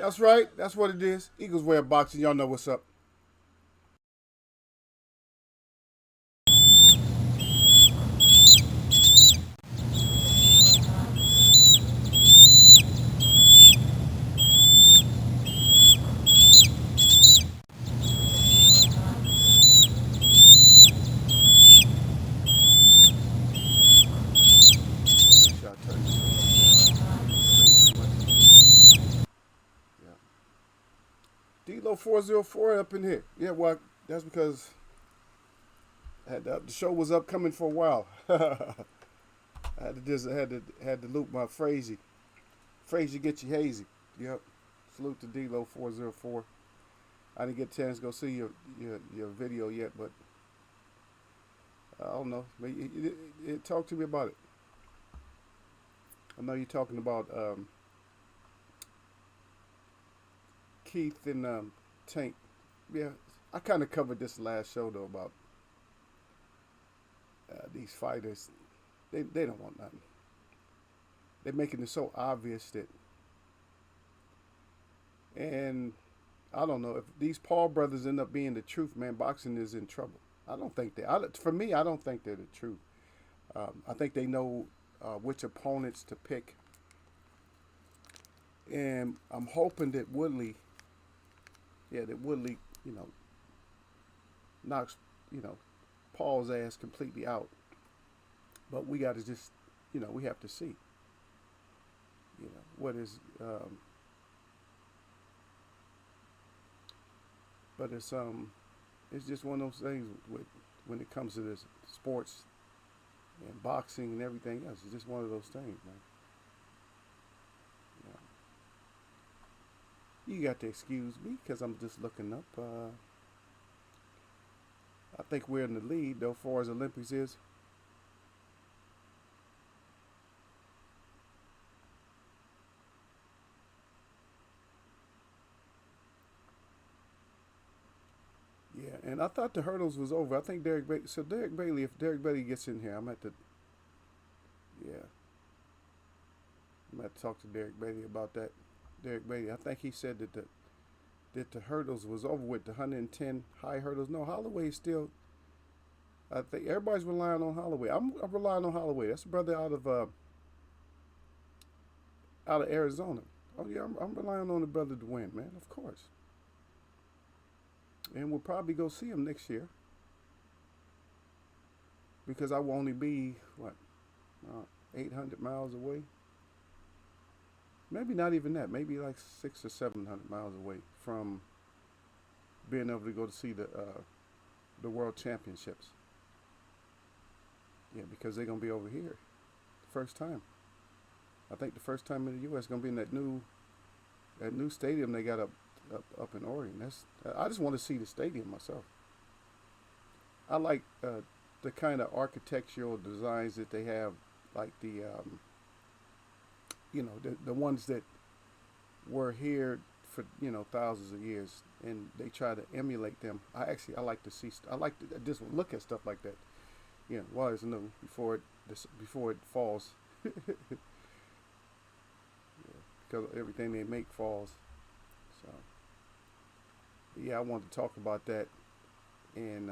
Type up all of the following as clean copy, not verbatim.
That's right. That's what it is. Eagles Way of Boxing. Y'all know what's up. Make sure I turn this up. Screen too much. Yeah. D-Lo 404 up in here. Yeah, well, that's because the show was upcoming for a while. I had to loop my phrasey. Phrasey get you hazy. Yep. Salute to D-Lo 404. I didn't get a chance to go see your video yet, but I don't know. Talk to me about it. I know you're talking about Keith and Tank. Yeah, I kind of covered this last show though about these fighters. They don't want nothing. They're making it so obvious that, and I don't know if these Paul brothers end up being the truth. Man, boxing is in trouble. I don't think they. For me, I don't think they're the truth. I think they know which opponents to pick, and I'm hoping that Woodley, you know, knocks, you know, Paul's ass completely out. But we got to just, we have to see, what is. But it's just one of those things with when it comes to this sports and boxing and everything else. It's just one of those things, man. You got to excuse me because I'm just looking up. I think we're in the lead though, as far as Olympics is. Yeah, and I thought the hurdles was over. I think Derek Bailey. If Derek Bailey gets in here, I'm at the. Yeah, I'm at to talk to Derek Bailey about that. Derek Bailey. I think he said that the hurdles was over with, the 110 high hurdles. No, Holloway is still. I think everybody's relying on Holloway. I'm relying on Holloway. That's a brother out of Arizona. Oh yeah, I'm relying on the brother to win, man. Of course. And we'll probably go see him next year because I will only be what, 800 miles away. Maybe not even that. Maybe like 600 or 700 miles away from being able to go to see the World Championships. Yeah, because they're gonna be over here, first time. I think the first time in the U.S. gonna be in that new stadium they got up in Oregon. I just want to see the stadium myself. I like the kind of architectural designs that they have, like the ones that were here for thousands of years, and they try to emulate them. I like to see. I like to just look at stuff like that. While it's new before it falls, because everything they make falls. So yeah, I wanted to talk about that, and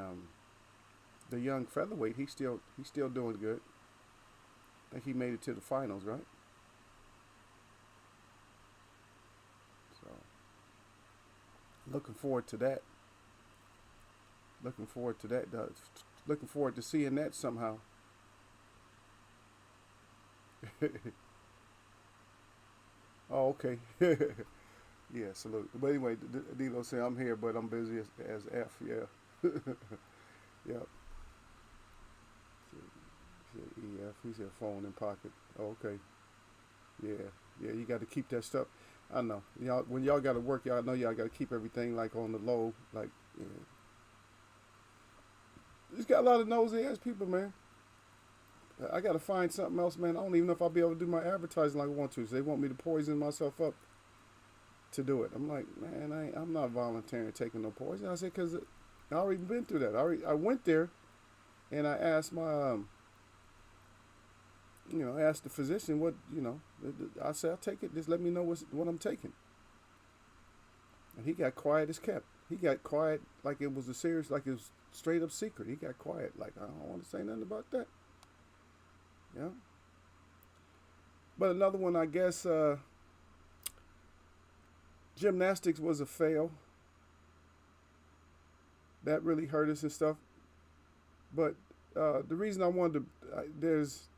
the young featherweight. He's still doing good. I think he made it to the finals, right? So looking forward to that. Looking forward to that. Looking forward to seeing that somehow. Oh, okay. Yeah, salute. But anyway, Dilo said I'm here, but I'm busy as F. Yeah. Yep. EF. He said phone in pocket. Oh, okay. Yeah. Yeah. You got to keep that stuff. I know. Y'all, when y'all got to work, y'all know y'all got to keep everything like on the low. Like, yeah. Just got a lot of nosy ass people, man. I got to find something else, man. I don't even know if I'll be able to do my advertising like I want to. So they want me to poison myself up to do it. I'm like, man, I'm not volunteering taking no poison. I said, because I already been through that. I went there and I asked I asked the physician what, I said, I'll take it. Just let me know what I'm taking. And he got quiet as kept. He got quiet like it was a serious, like it was straight up secret. He got quiet, like I don't want to say nothing about that. Yeah. But another one, I guess, gymnastics was a fail. That really hurt us and stuff. But the reason I wanted to, there's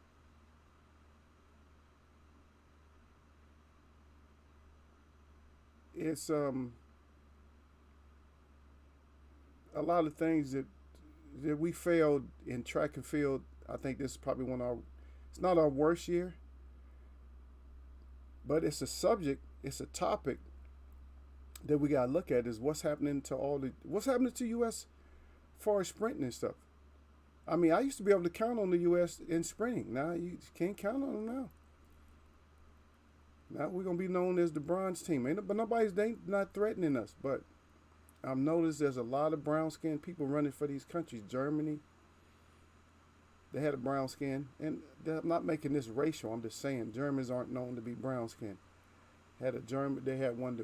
it's a lot of things that we failed in track and field. I think this is probably one of our, it's not our worst year, but it's a subject, it's a topic that we gotta look at is what's happening to U.S. far as sprinting and stuff. I mean, I used to be able to count on the U.S. in sprinting. Now you can't count on them now. Now we're gonna be known as the bronze team, ain't? But nobody's they not threatening us. But I've noticed there's a lot of brown skinned people running for these countries. Germany, they had a brown skin, and I'm not making this racial. I'm just saying Germans aren't known to be brown skinned. Had a German, they had one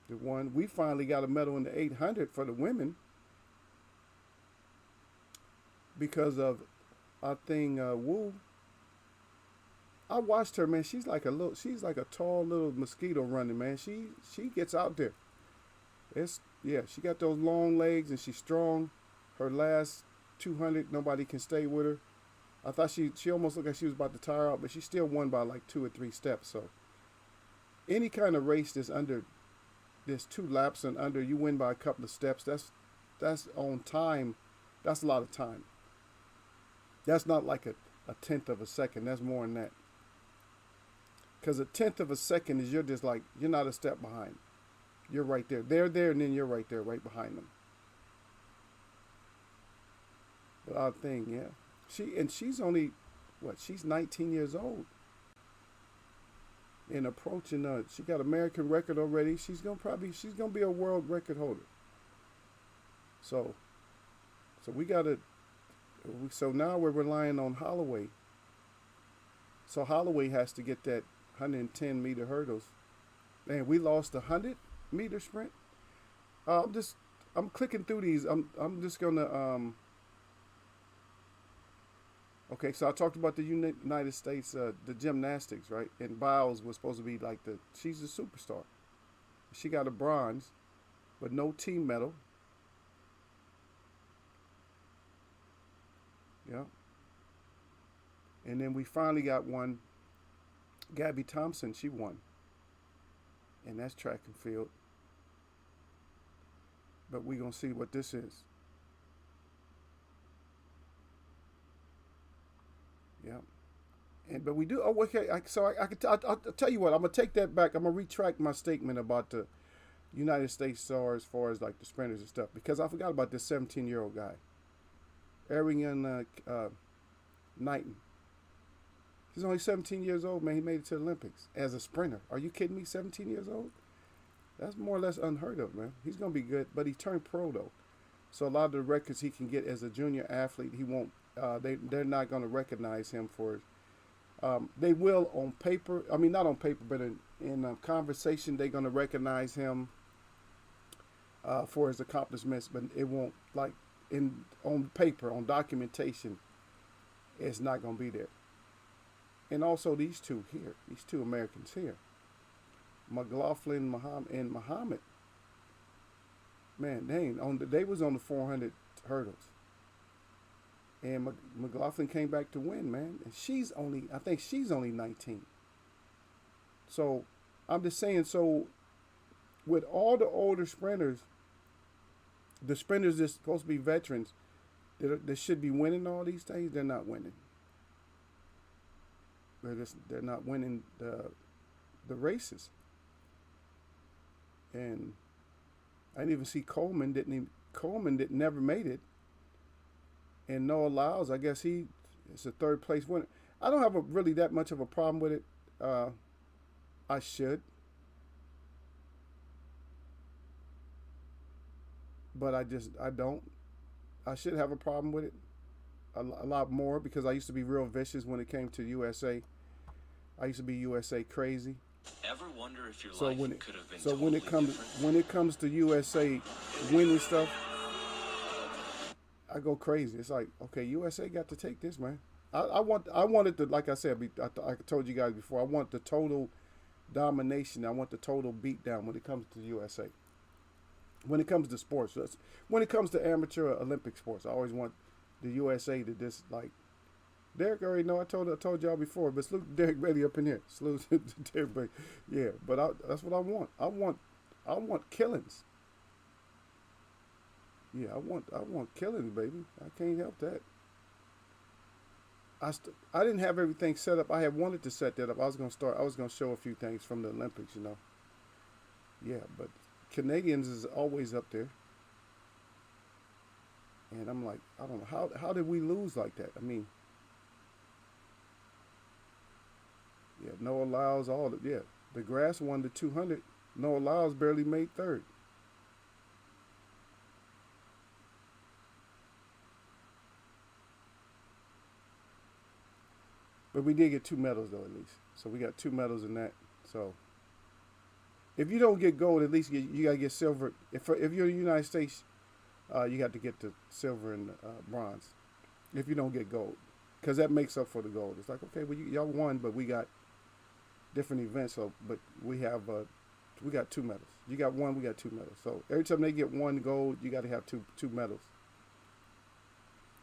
the one we finally got a medal in the 800 for the women because of our thing Wu. I watched her, man. She's like a tall little mosquito running, man. She gets out there. It's yeah, she got those long legs and she's strong. Her last 200, nobody can stay with her. I thought she almost looked like she was about to tire out, but she still won by like 2 or 3 steps. So any kind of race that's under there's 2 laps and under, you win by a couple of steps. That's on time. That's a lot of time. That's not like a tenth of a second. That's more than that. Because a tenth of a second is you're not a step behind. You're right there. They're there, and then you're right there, right behind them. But odd thing, yeah. She's only what? She's 19 years old. And approaching she got American record already. She's gonna be a world record holder. So we gotta so now we're relying on Holloway. So Holloway has to get that 110-meter hurdles. Man, we lost the 100-meter sprint. I'm clicking through these. I'm just gonna okay, so I talked about the United States, the gymnastics, right? And Biles was supposed to be like she's a superstar. She got a bronze, but no team medal. Yeah. And then we finally got one. Gabby Thompson, she won. And that's track and field. But we're going to see what this is. Yeah. But we do. Oh, okay. I'll tell you what. I'm gonna take that back. I'm gonna retract my statement about the United States stars as far as like the sprinters and stuff because I forgot about this 17-year-old guy, Arian Knighton. He's only 17 years old, man. He made it to the Olympics as a sprinter. Are you kidding me? 17 years old? That's more or less unheard of, man. He's gonna be good, but he turned pro though, so a lot of the records he can get as a junior athlete, he won't. They're not gonna recognize him for. They will on paper. I mean, not on paper, but in conversation, they're gonna recognize him for his accomplishments, but it won't like on paper, on documentation. It's not gonna be there. And also these two Americans here, McLaughlin Muhammad. Man, they was on the 400 hurdles, and McLaughlin came back to win, man. And I think she's only 19. So I'm just saying. So with all the older sprinters, the sprinters that's supposed to be veterans, that should be winning all these things, they're not winning. They're not winning the races. And I didn't even see Coleman. Coleman never made it. And Noah Lyles, I guess he is a 3rd place winner. I don't have really that much of a problem with it. I should. But I don't. I should have a problem with it a lot more because I used to be real vicious when it came to USA. I used to be USA crazy. Ever wonder if your So life when it could have been so when it totally comes different? when it comes to USA winning stuff, I go crazy. It's like, okay, USA got to take this, man. I wanted to, like I said, I told you guys before, I want the total domination. I want the total beatdown when it comes to USA. When it comes to sports, when it comes to amateur Olympic sports, I always want the USA to just like Derek already know. I told y'all before, but salute Derek Bailey up in here. Salute to Derek Bailey. Yeah, but that's what I want. I want killings. Yeah, I want killings, baby. I can't help that. I didn't have everything set up. I had wanted to set that up. I was gonna start. I was gonna show a few things from the Olympics, you know. Yeah, but Canadians is always up there, and I'm like, I don't know how did we lose like that? I mean, yeah, Noah Lyles, all the yeah, the grass won the 200. Noah Lyles barely made third, but we did get two medals though at least. So we got two medals in that. So if you don't get gold, at least you gotta get silver. If you're the United States, you got to get the silver and bronze. If you don't get gold, because that makes up for the gold. It's like, okay, well y'all won, but we got different events. So but we got two medals. You got one, we got two medals. So every time they get one gold, you got to have two medals.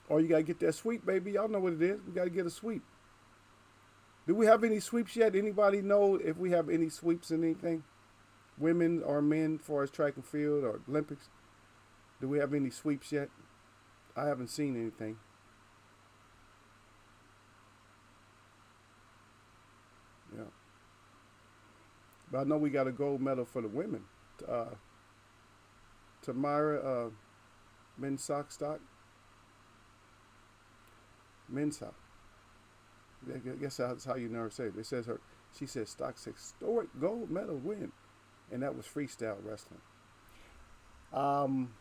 Or you got to get that sweep, baby. Y'all know what it is. We got to get a sweep. Do we have any sweeps yet? Anybody know if we have any sweeps in anything? Women or men, as far as track and field or Olympics? Do we have any sweeps yet? I haven't seen anything. Yeah, but I know we got a gold medal for the women. Uh, Tamara Mensah, Mensah. I guess that's how you know her say it. It says her. She said Stock's historic gold medal win, and that was freestyle wrestling. Um,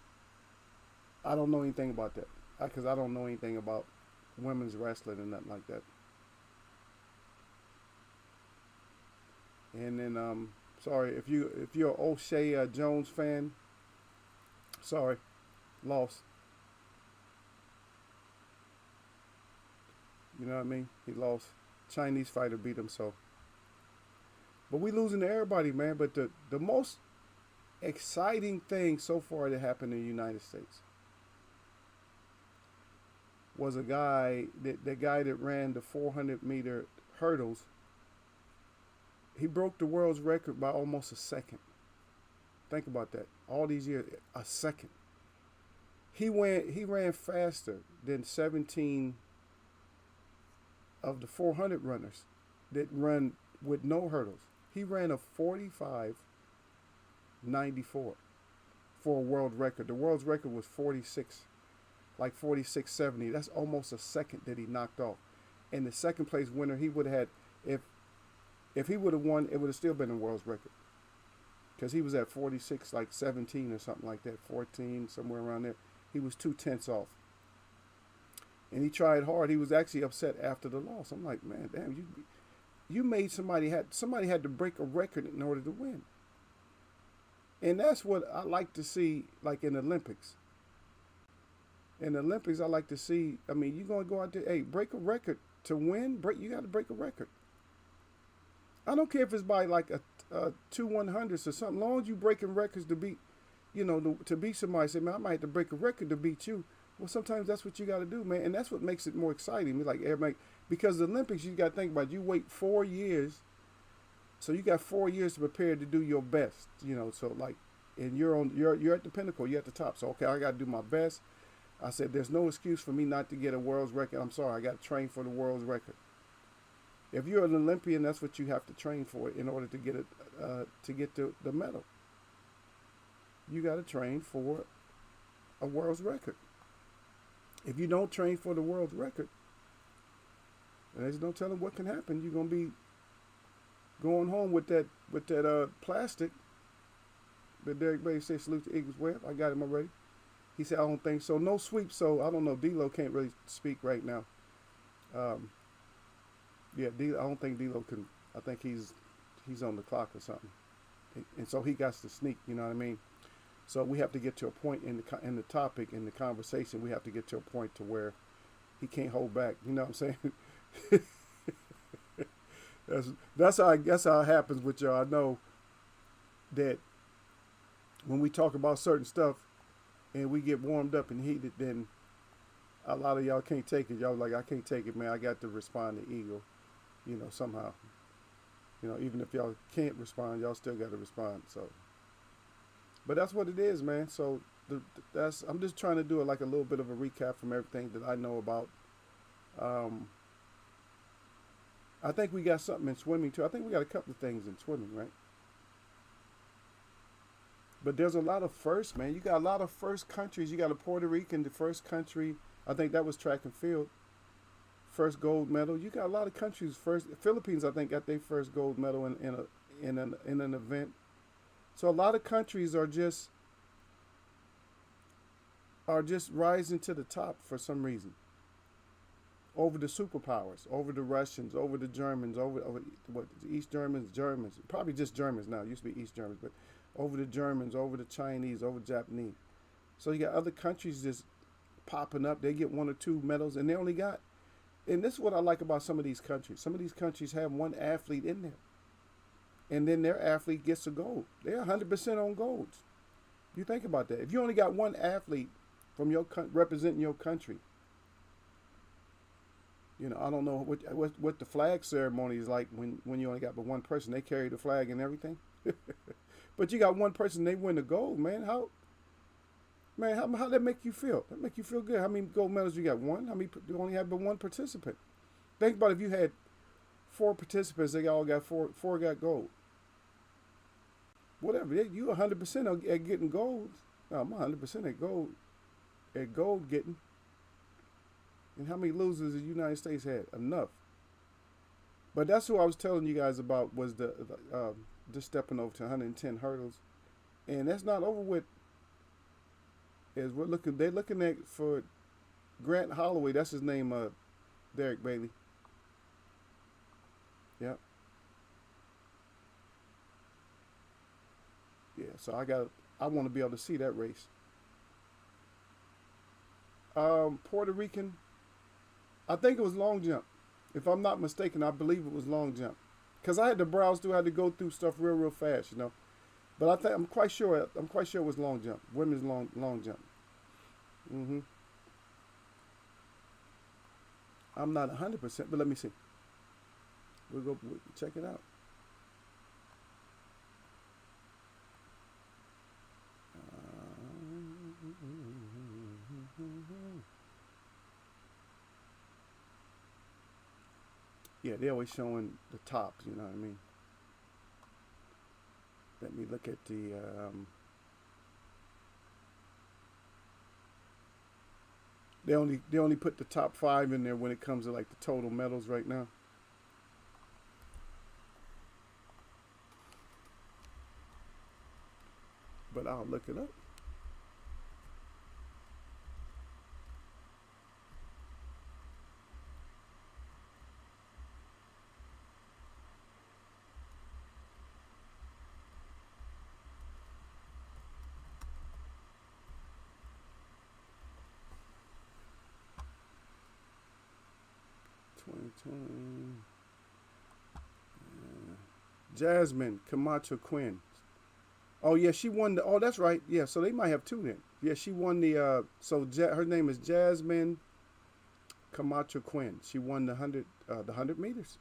I don't know anything about that because I don't know anything about women's wrestling and nothing like that. And then, sorry if you're an O'Shea Jones fan. Sorry, lost. You know what I mean? He lost. Chinese fighter beat him. So, but we losing to everybody, man. But the most exciting thing so far that happened in the United States was a guy that guy that ran the 400-meter hurdles. He broke the world's record by almost a second. Think about that. All these years, a second. He ran faster than 17 of the 400 runners that run with no hurdles. He ran a 45.94 for a world record. The world's record was 46, like 46.70. That's almost a second that he knocked off. And the second place winner, he would have had if he would have won, it would have still been a world's record because he was at 46, like 17 or something like that, 14 somewhere around there. He was 2 tenths off, and he tried hard. He was actually upset after the loss. I'm like, man, damn, you made somebody had to break a record in order to win, and that's what I like to see, like in the Olympics. In the Olympics, I like to see. I mean, you're gonna go out there, hey, break a record to win. You got to break a record. I don't care if it's by like a 2/100ths or something. As long as you breaking records to beat, to beat somebody. Say, man, I might have to break a record to beat you. Well, sometimes that's what you got to do, man, and that's what makes it more exciting. Like everybody, because the Olympics, you got to think about it. You wait 4 years, so you got 4 years to prepare to do your best. So like, and you're at the pinnacle, you're at the top. So okay, I got to do my best. I said, there's no excuse for me not to get a world's record. I'm sorry, I got to train for the world's record. If you're an Olympian, that's what you have to train for in order to get it, to get the medal. You got to train for a world's record. If you don't train for the world's record, there's no telling what can happen. You're gonna be going home with that plastic. But Derek Bay said, "Salute to Eagles Web." I got him already. He said, "I don't think so. No sweep." So I don't know. D'Lo can't really speak right now. Um, yeah, I don't think D'Lo can. I think he's on the clock or something, and so he got to sneak. You know what I mean? So we have to get to a point in the topic in the conversation. We have to get to a point to where he can't hold back. You know what I'm saying? that's that's how it happens with y'all. I know that when we talk about certain stuff and we get warmed up and heated, then a lot of y'all can't take it. Y'all like, I can't take it, man. I got to respond to ego, somehow. Even if y'all can't respond, y'all still got to respond. So, but that's what it is, man. So that's I'm just trying to do it like a little bit of a recap from everything that I know about. I think we got something in swimming too. I think we got a couple of things in swimming, right? But there's a lot of firsts, man. You got a lot of first countries. You got a Puerto Rican, the first country. I think that was track and field. First gold medal. You got a lot of countries first. Philippines, I think, got their first gold medal in an event. So a lot of countries are just rising to the top for some reason. Over the superpowers, over the Russians, over the Germans, over what the East Germans, probably just Germans now. It used to be East Germans, but over the Germans, over the Chinese, over the Japanese. So you got other countries just popping up. They get one or two medals, and they only got. And this is what I like about some of these countries. Some of these countries have one athlete in there, and then their athlete gets a gold. They're 100% on golds. You think about that. If you only got one athlete from representing your country, I don't know what the flag ceremony is like when you only got but one person. They carry the flag and everything. But you got one person, they win the gold, man. How that make you feel? That make you feel good. How many gold medals you got? One? How many? You only had but one participant. Think about if you had four participants, they all got four got gold. Whatever. You 100% at getting gold. No, I'm 100% at gold getting. And how many losers the United States had? Enough. But that's who I was telling you guys about was the just stepping over to 110 hurdles, and that's not over with. As they're looking at for Grant Holloway. That's his name, Derek Bailey. Yep. Yeah. So I want to be able to see that race. Puerto Rican. I think it was long jump. If I'm not mistaken, I believe it was long jump. Because I had to browse through, I had to go through stuff real fast, But I'm quite sure it was long jump. Women's long jump. I'm not 100%, but let me see. We'll check it out. Yeah, they're always showing the tops, you know what I mean? Let me look at the they only put the top 5 in there when it comes to like the total medals right now. But I'll look it up. Jasmine Camacho Quinn. Oh yeah, she won the. Oh, that's right. Yeah, so they might have two then. Yeah, she won the. Her name is Jasmine Camacho Quinn. She won the 100 meters.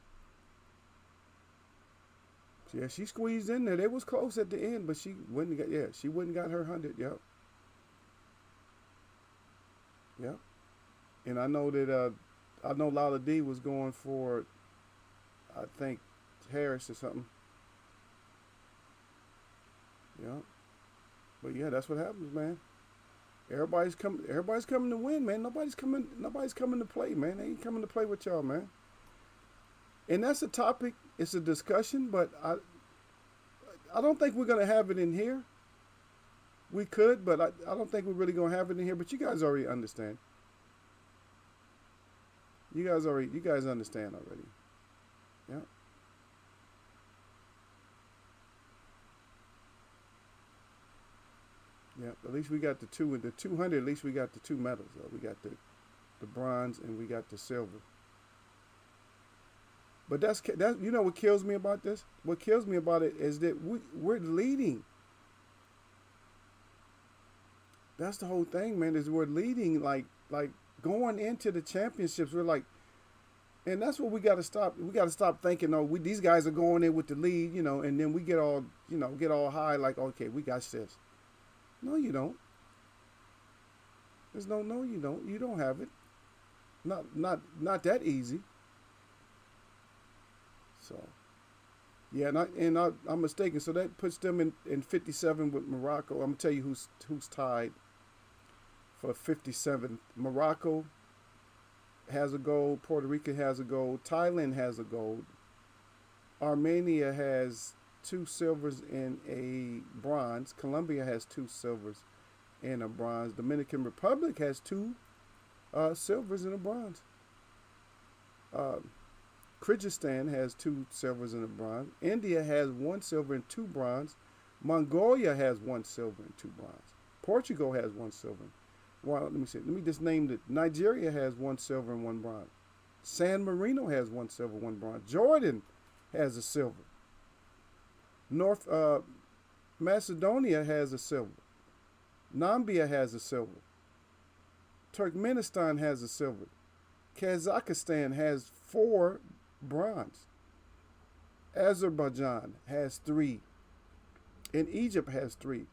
Yeah, she squeezed in there. They was close at the end, but she wouldn't got. Yeah, she wouldn't got her 100. Yep. Yep. And I know Lala D was going for, I think, Harris or something. Yeah. But yeah, that's what happens, man. Everybody's coming to win, man. Nobody's coming to play, man. They ain't coming to play with y'all, man. And that's a topic, it's a discussion, but I don't think we're gonna have it in here. We could, but I don't think we're really gonna have it in here, but you guys already understand. You guys understand already. Yeah. Yeah, at least we got the two. In the 200, at least we got the two medals. We got the bronze and we got the silver. But that's you know what kills me about this? What kills me about it is that we're leading. That's the whole thing, man. Is we're leading like going into the championships. We're like, and that's what we got to stop. We got to stop thinking, oh, these guys are going in with the lead, you know, and then we get all get all high like, okay, we got this. No, you don't. There's no, you don't. You don't have it. Not that easy. So yeah, I'm mistaken. So that puts them in 57 with Morocco. I'm gonna tell you who's tied for 57. Morocco has a gold. Puerto Rico has a gold. Thailand has a gold. Armenia has two silvers and a bronze. Colombia has two silvers and a bronze. Dominican Republic has two silvers and a bronze. Uh, Kyrgyzstan has two silvers and a bronze. India has one silver and two bronze. Mongolia has one silver and two bronze. Portugal has one silver. Well, let me see. Let me just name it. Nigeria has one silver and one bronze. San Marino has one silver, one bronze. Jordan has a silver. North Macedonia has a silver. Nambia has a silver. Turkmenistan has a silver. Kazakhstan has four bronze. Azerbaijan has three. And Egypt has three.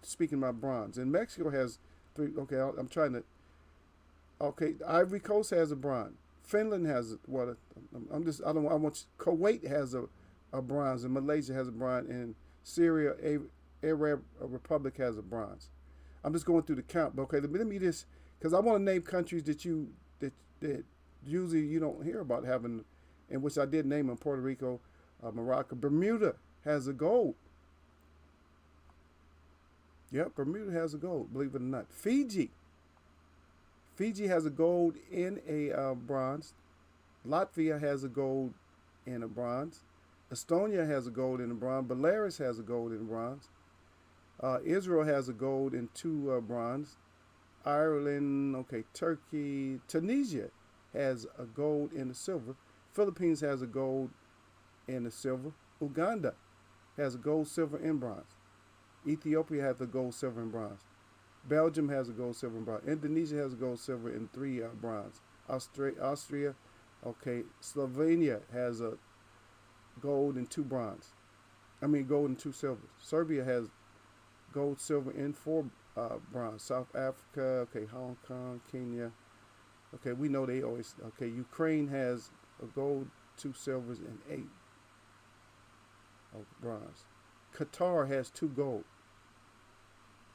Speaking about bronze. And Mexico has three. Okay, I'm trying to. Okay, Ivory Coast has a bronze. Finland has what? I'm just. I don't. I want. Kuwait has a bronze, and Malaysia has a bronze, and Syria, Arab Republic has a bronze. I'm just going through the count. But okay, let me just because I want to name countries that usually you don't hear about having, and which I did name them: Puerto Rico, Morocco, Bermuda has a gold. Yep, Bermuda has a gold. Believe it or not, Fiji has a gold and a bronze. Latvia has a gold and a bronze. Estonia has a gold and a bronze. Belarus has a gold and a bronze. Israel has a gold and two bronze. Ireland, okay, Turkey, Tunisia has a gold and a silver. Philippines has a gold and a silver. Uganda has a gold, silver, and bronze. Ethiopia has a gold, silver, and bronze. Belgium has a gold, silver, and bronze. Indonesia has a gold, silver, and three bronze. Austria, okay. Slovenia has a gold and two bronze. Gold and two silvers. Serbia has gold, silver, and four bronze. South Africa, okay. Hong Kong, Kenya. Okay, we know they always. Okay, Ukraine has a gold, two silvers, and eight bronze. Qatar has two gold.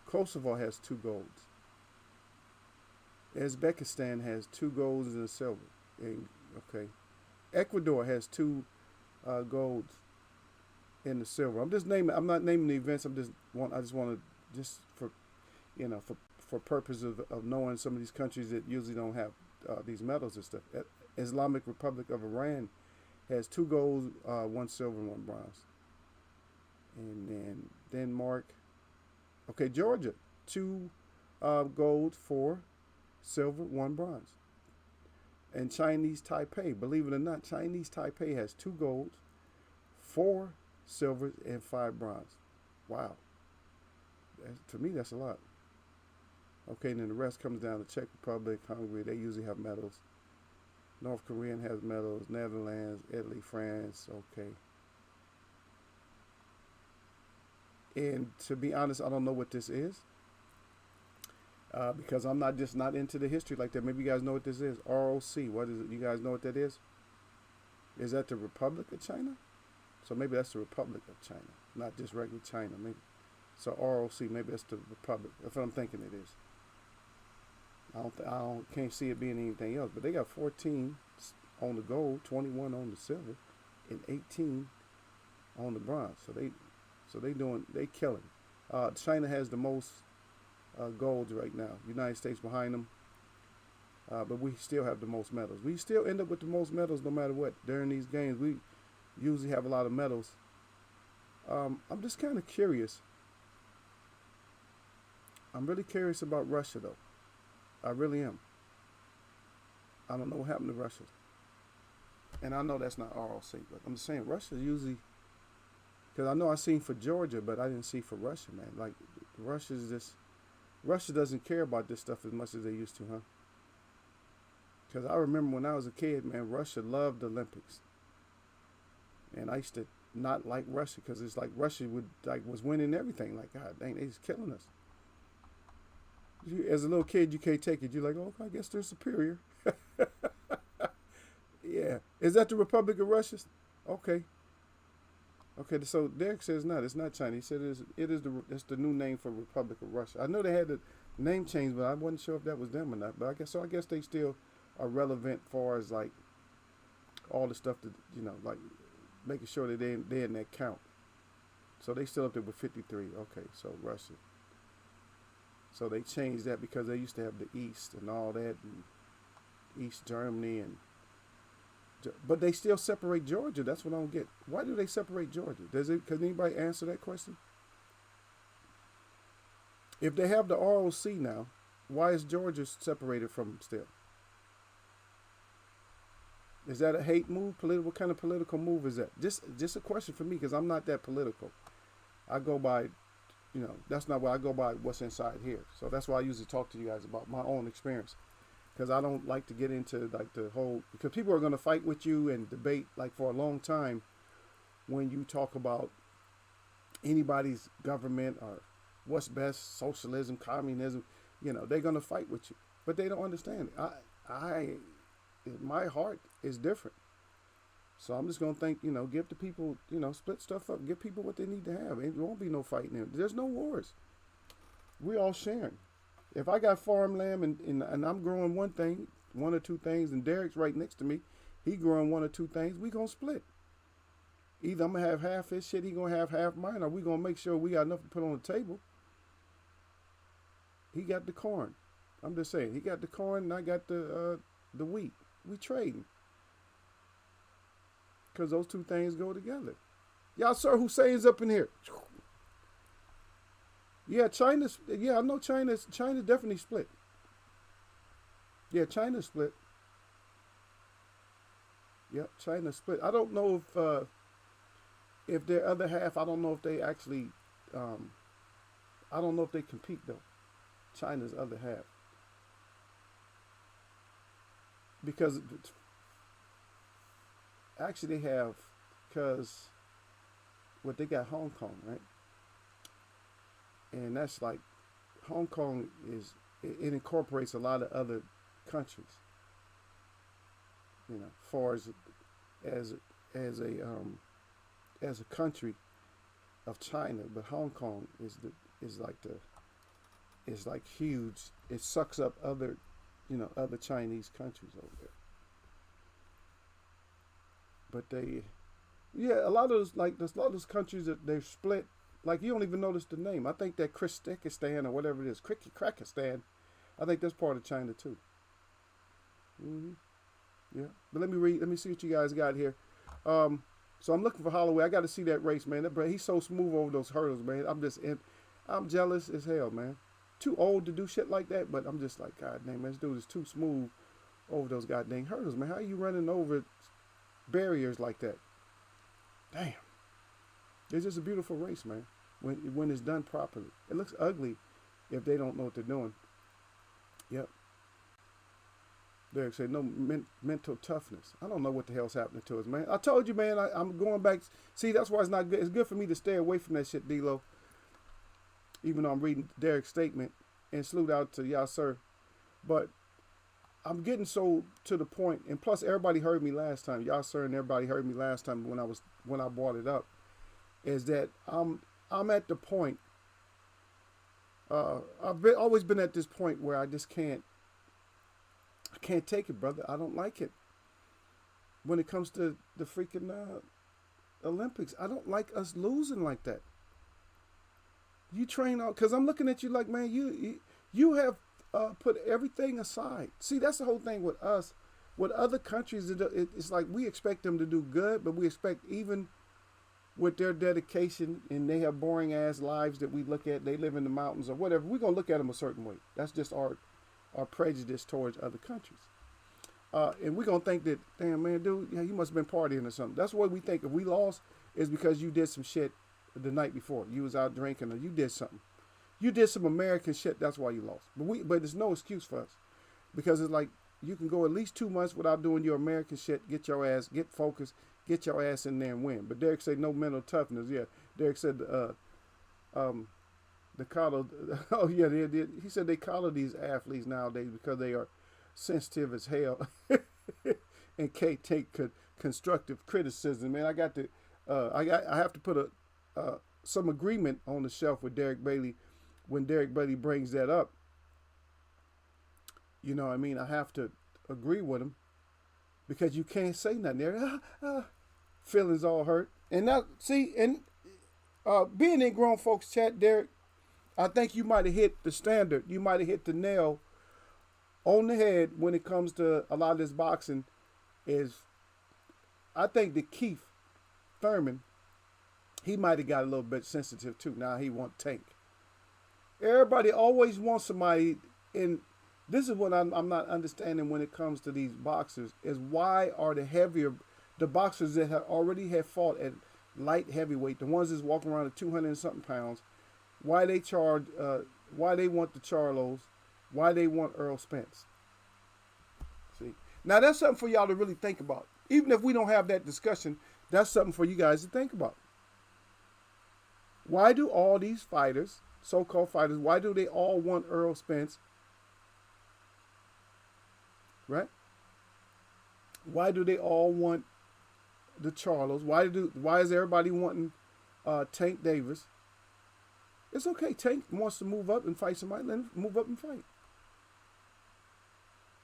Kosovo has two golds. Uzbekistan has two golds and a silver. Okay. Ecuador has two golds and the silver. I'm not naming the events. I just want to just for for purposes of knowing some of these countries that usually don't have these medals and stuff. Islamic Republic of Iran has two golds, one silver, and one bronze. And then Denmark. Okay, Georgia, two gold, four silver, one bronze. And Chinese Taipei, believe it or not, Chinese Taipei has two golds, four silvers, and five bronze. Wow. To me, that's a lot. Okay, and then the rest comes down to Czech Republic, Hungary. They usually have medals. North Korean has medals. Netherlands, Italy, France. Okay. And to be honest, I don't know what this is because I'm not into the history like that. Maybe you guys know what this is. ROC. What is it? You guys know what that is? Is that the Republic of China? So maybe that's the Republic of China, not just regular China. Maybe. So ROC. Maybe that's the Republic. That's what I'm thinking it is. Can't see it being anything else. But they got 14 on the gold, 21 on the silver, and 18 on the bronze. So they killing. China has the most golds right now. United States behind them, but we still have the most medals. We still end up with the most medals no matter what. During these games, we usually have a lot of medals. I'm just kind of curious. I'm really curious about Russia though. I really am. I don't know what happened to Russia, and I know that's not ROC, but I'm just saying Russia usually, because I know I seen for Georgia, but I didn't see for Russia, man. Like Russia's just Russia doesn't care about this stuff as much as they used to, huh? Because I remember when I was a kid, man, Russia loved the Olympics, and I used to not like Russia because it's like Russia would like was winning everything. Like God dang, they just killing us. As a little kid, you can't take it. You're like, oh, I guess they're superior. Yeah, is that the Republic of Russia? Okay, okay. So Derek says not. It's not China. He said it's the new name for Republic of Russia. I know they had the name change, but I wasn't sure if that was them or not. But I guess so. I guess they still are relevant far as like all the stuff that like making sure that they're in that count. So they still up there with 53. Okay, so Russia. So they changed that because they used to have the East and all that, and East Germany, but they still separate Georgia. That's what I don't get. Why do they separate Georgia? Can anybody answer that question? If they have the ROC now, why is Georgia separated from them still? Is that a hate move? What kind of political move is that? Just a question for me because I'm not that political. I go by, that's not what I go by. What's inside here. So that's why I usually talk to you guys about my own experience, because I don't like to get into like the whole, because people are going to fight with you and debate like for a long time when you talk about anybody's government or what's best, socialism, communism. They're going to fight with you, but they don't understand it. My heart is different. So I'm just going to think, give the people, split stuff up, give people what they need to have. It won't be no fighting. There's no wars. We all sharing. If I got farmland and I'm growing one or two things, and Derek's right next to me, he growing one or two things, we going to split. Either I'm going to have half his shit, he going to have half mine, or we going to make sure we got enough to put on the table. He got the corn. I'm just saying, he got the corn and I got the wheat. We trading. Because those two things go together. Y'all, Sir Hussein's up in here. Yeah, I know China definitely split. Yeah, China split. Yep, China split. I don't know if their other half, I don't know if they actually, I don't know if they compete though. China's other half. Because actually they have, because what they got Hong Kong, right? And that's like, Hong Kong it incorporates a lot of other countries. Far as a country of China, but Hong Kong is like huge. It sucks up other Chinese countries over there. But a lot of those countries that they're split. Like you don't even notice the name. I think that Kyrgyzstan or whatever it is, Kyrgyzstan, I think that's part of China too. Yeah, but let me see what you guys got here. So I'm looking for Holloway. I got to see that race, man. He's so smooth over those hurdles, man. I'm jealous as hell, man. Too old to do shit like that, but I'm just like, God damn, man, this dude is too smooth over those goddamn hurdles, man. How are you running over barriers like that? Damn. It's just a beautiful race, man. When it's done properly. It looks ugly if they don't know what they're doing. Yep. Derek said, no mental toughness. I don't know what the hell's happening to us, man. I told you, man, I'm going back. See, that's why it's not good. It's good for me to stay away from that shit, D-Lo. Even though I'm reading Derek's statement, and salute out to y'all, sir. But I'm getting so to the point, and plus everybody heard me last time, y'all, sir, and everybody heard me last time when I brought it up, is that I'm at the point. I've always been at this point where I just can't. I can't take it, brother. I don't like it. When it comes to the freaking Olympics, I don't like us losing like that. You train out, because I'm looking at you like, man, you have put everything aside. See, that's the whole thing with us. With other countries, it's like we expect them to do good, but we expect even with their dedication, and they have boring ass lives that we look at. They live in the mountains or whatever. We're gonna look at them a certain way. That's just our prejudice towards other countries. And we're gonna think that, damn man, dude, yeah, you must have been partying or something. That's what we think. If we lost, is because you did some shit the night before. You was out drinking or you did something. You did some American shit. That's why you lost. But there's no excuse for us, because it's like you can go at least 2 months without doing your American shit. Get your ass, get focused, get your ass in there and win. But Derek said no mental toughness. Yeah, Derek said the collar. Oh yeah, he said they collar these athletes nowadays because they are sensitive as hell and can't take constructive criticism. Man, I have to put some agreement on the shelf with Derek Bailey when Derek Bailey brings that up. You know what I mean? I have to agree with him because you can't say nothing there. Feelings all hurt. And now, see, and being in grown folks chat, Derek, I think you might have hit the standard. You might have hit the nail on the head when it comes to a lot of this boxing. Is I think that Keith Thurman, he might have got a little bit sensitive too. Now he want Tank. Everybody always wants somebody, and this is what I'm not understanding when it comes to these boxers, is why are the boxers that already have fought at light heavyweight, the ones that's walking around at 200 and something pounds, why they want the Charlos, why they want Earl Spence. See, now that's something for y'all to really think about. Even if we don't have that discussion, that's something for you guys to think about. Why do all these fighters, so-called fighters, why do they all want Earl Spence? Right? Why do they all want the Charlos? Why is everybody wanting Tank Davis? It's okay. Tank wants to move up and fight somebody. Let him move up and fight.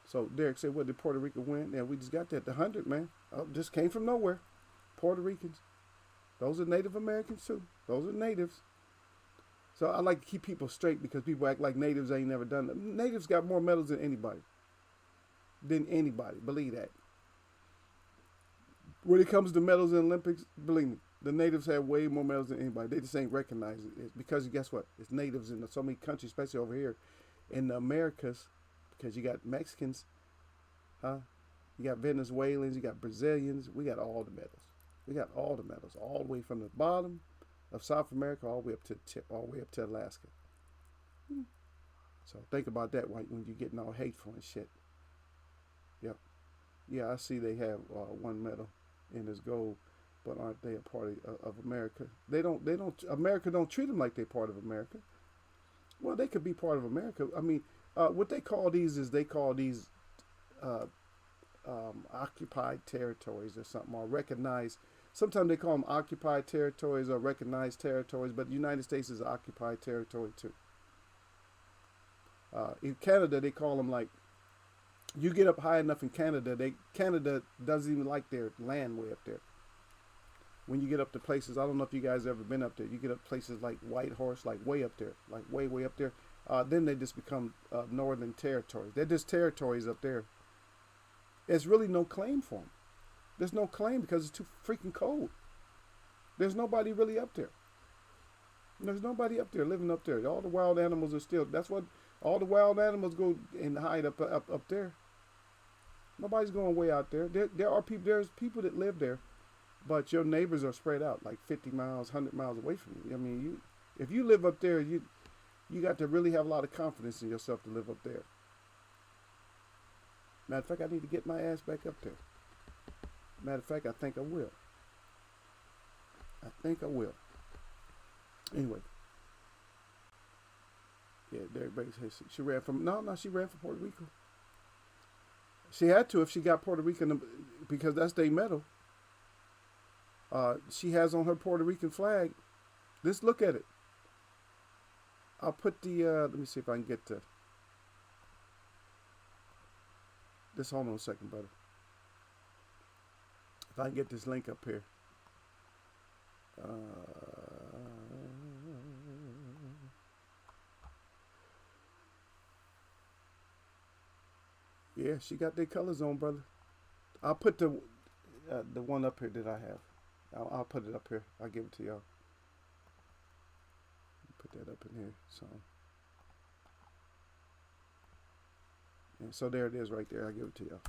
So Derek said, what did Puerto Rico win? Yeah, we just got that. The 100, man. Just came from nowhere. Puerto Ricans. Those are Native Americans too. Those are natives. So I like to keep people straight because people act like natives ain't never done it. Natives got more medals than anybody. Believe that. When it comes to medals in the Olympics, believe me, the natives have way more medals than anybody. They just ain't recognized it. It's because guess what? It's natives in so many countries, especially over here in the Americas, because you got Mexicans, you got Venezuelans, you got Brazilians. We got all the medals. We got all the medals, all the way from the bottom of South America all the way up to the tip, all the way up to Alaska. So think about that when you're getting all hateful and shit. Yep. Yeah, I see they have one medal in this gold, but aren't they a part of America? They don't. America don't treat them like they're part of America. Well, they could be part of America. I mean, what they call these occupied territories or something, or recognized. Sometimes they call them occupied territories or recognized territories, but the United States is an occupied territory too. In Canada, they call them like, you get up high enough in Canada, Canada doesn't even like their land way up there. When you get up to places, I don't know if you guys ever been up there, you get up places like Whitehorse, like way up there, like way up there. Then they just become northern territories. They're just territories up there. There's really no claim for them. There's no claim because it's too freaking cold. There's nobody really up there. There's nobody up there living up there. All the wild animals are still. That's what all the wild animals go and hide up there. Nobody's going way out there. There are people. There's people that live there, but your neighbors are spread out like 50 miles, 100 miles away from you. I mean, if you live up there, you got to really have a lot of confidence in yourself to live up there. Matter of fact, I need to get my ass back up there. Matter of fact, I think I will. Anyway. Yeah, Derek Bailey says she ran from... No, she ran from Puerto Rico. She had to if she got Puerto Rican, because that's their medal. She has on her Puerto Rican flag. Let's look at it. I'll put the... let me see if I can get to... Just hold on a second, brother. If I can get this link up here. Yeah, she got their colors on, brother. I'll put the one up here that I have. I'll put it up here. I'll give it to y'all. Put that up in here. So, and so there it is right there. I'll give it to y'all.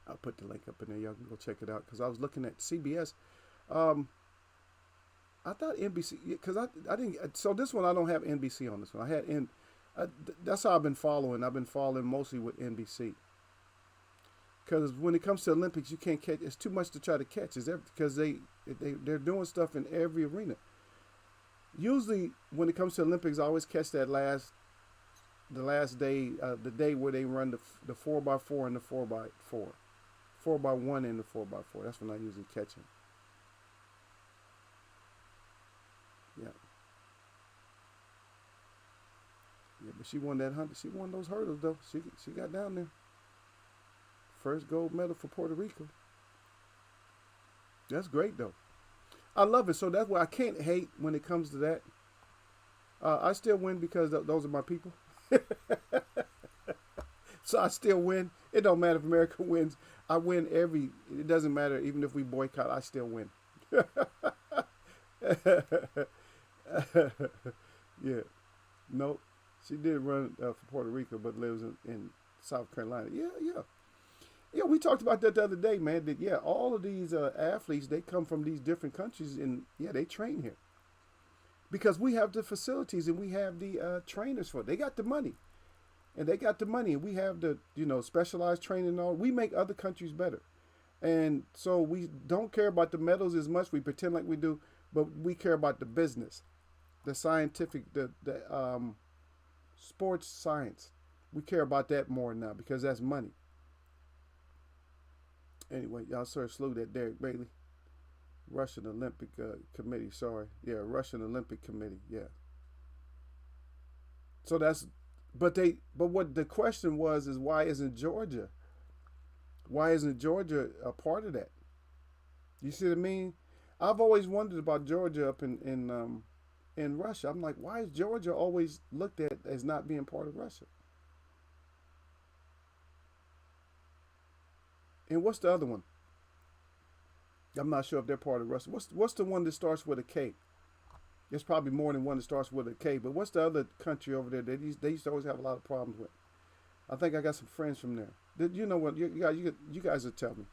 I'll put the link up in there. Y'all can go check it out. Because I was looking at CBS. Um, I thought NBC, because I didn't. So this one I don't have NBC on this one. I had N. That's how I've been following. I've been following mostly with NBC. Because when it comes to Olympics, you can't catch. It's too much to try to catch. Is because they're doing stuff in every arena. Usually, when it comes to Olympics, I always catch the last day, the day where they run the 4x4 and the 4x4, 4x1 and the 4x4. That's when I usually catch them. Yeah, yeah. But she won that 100. She won those hurdles though. She got down there. First gold medal for Puerto Rico. That's great though. I love it. So that's why I can't hate when it comes to that. I still win because those are my people. So I still win. It don't matter if America wins. I win every. It doesn't matter even if we boycott. I still win. Yeah. Nope. She did run for Puerto Rico, but lives in South Carolina. Yeah, yeah. Yeah, we talked about that the other day, man. That yeah, all of these athletes they come from these different countries, and yeah, they train here because we have the facilities and we have the trainers for it. They got the money, and they got the money, and we have the specialized training and all. We make other countries better, and so we don't care about the medals as much. We pretend like we do, but we care about the business, the scientific, the sports science. We care about that more now because that's money. Anyway, y'all sort of slew that Derek Bailey. Russian Olympic Committee, sorry. Yeah, Russian Olympic Committee, yeah. So but what the question was is why isn't Georgia? Why isn't Georgia a part of that? You see what I mean? I've always wondered about Georgia up in Russia. I'm like, why is Georgia always looked at as not being part of Russia? And what's the other one? I'm not sure if they're part of Russia. What's the one that starts with a K? There's probably more than one that starts with a K. But what's the other country over there that they used to always have a lot of problems with? I think I got some friends from there. You know what? You guys will tell me.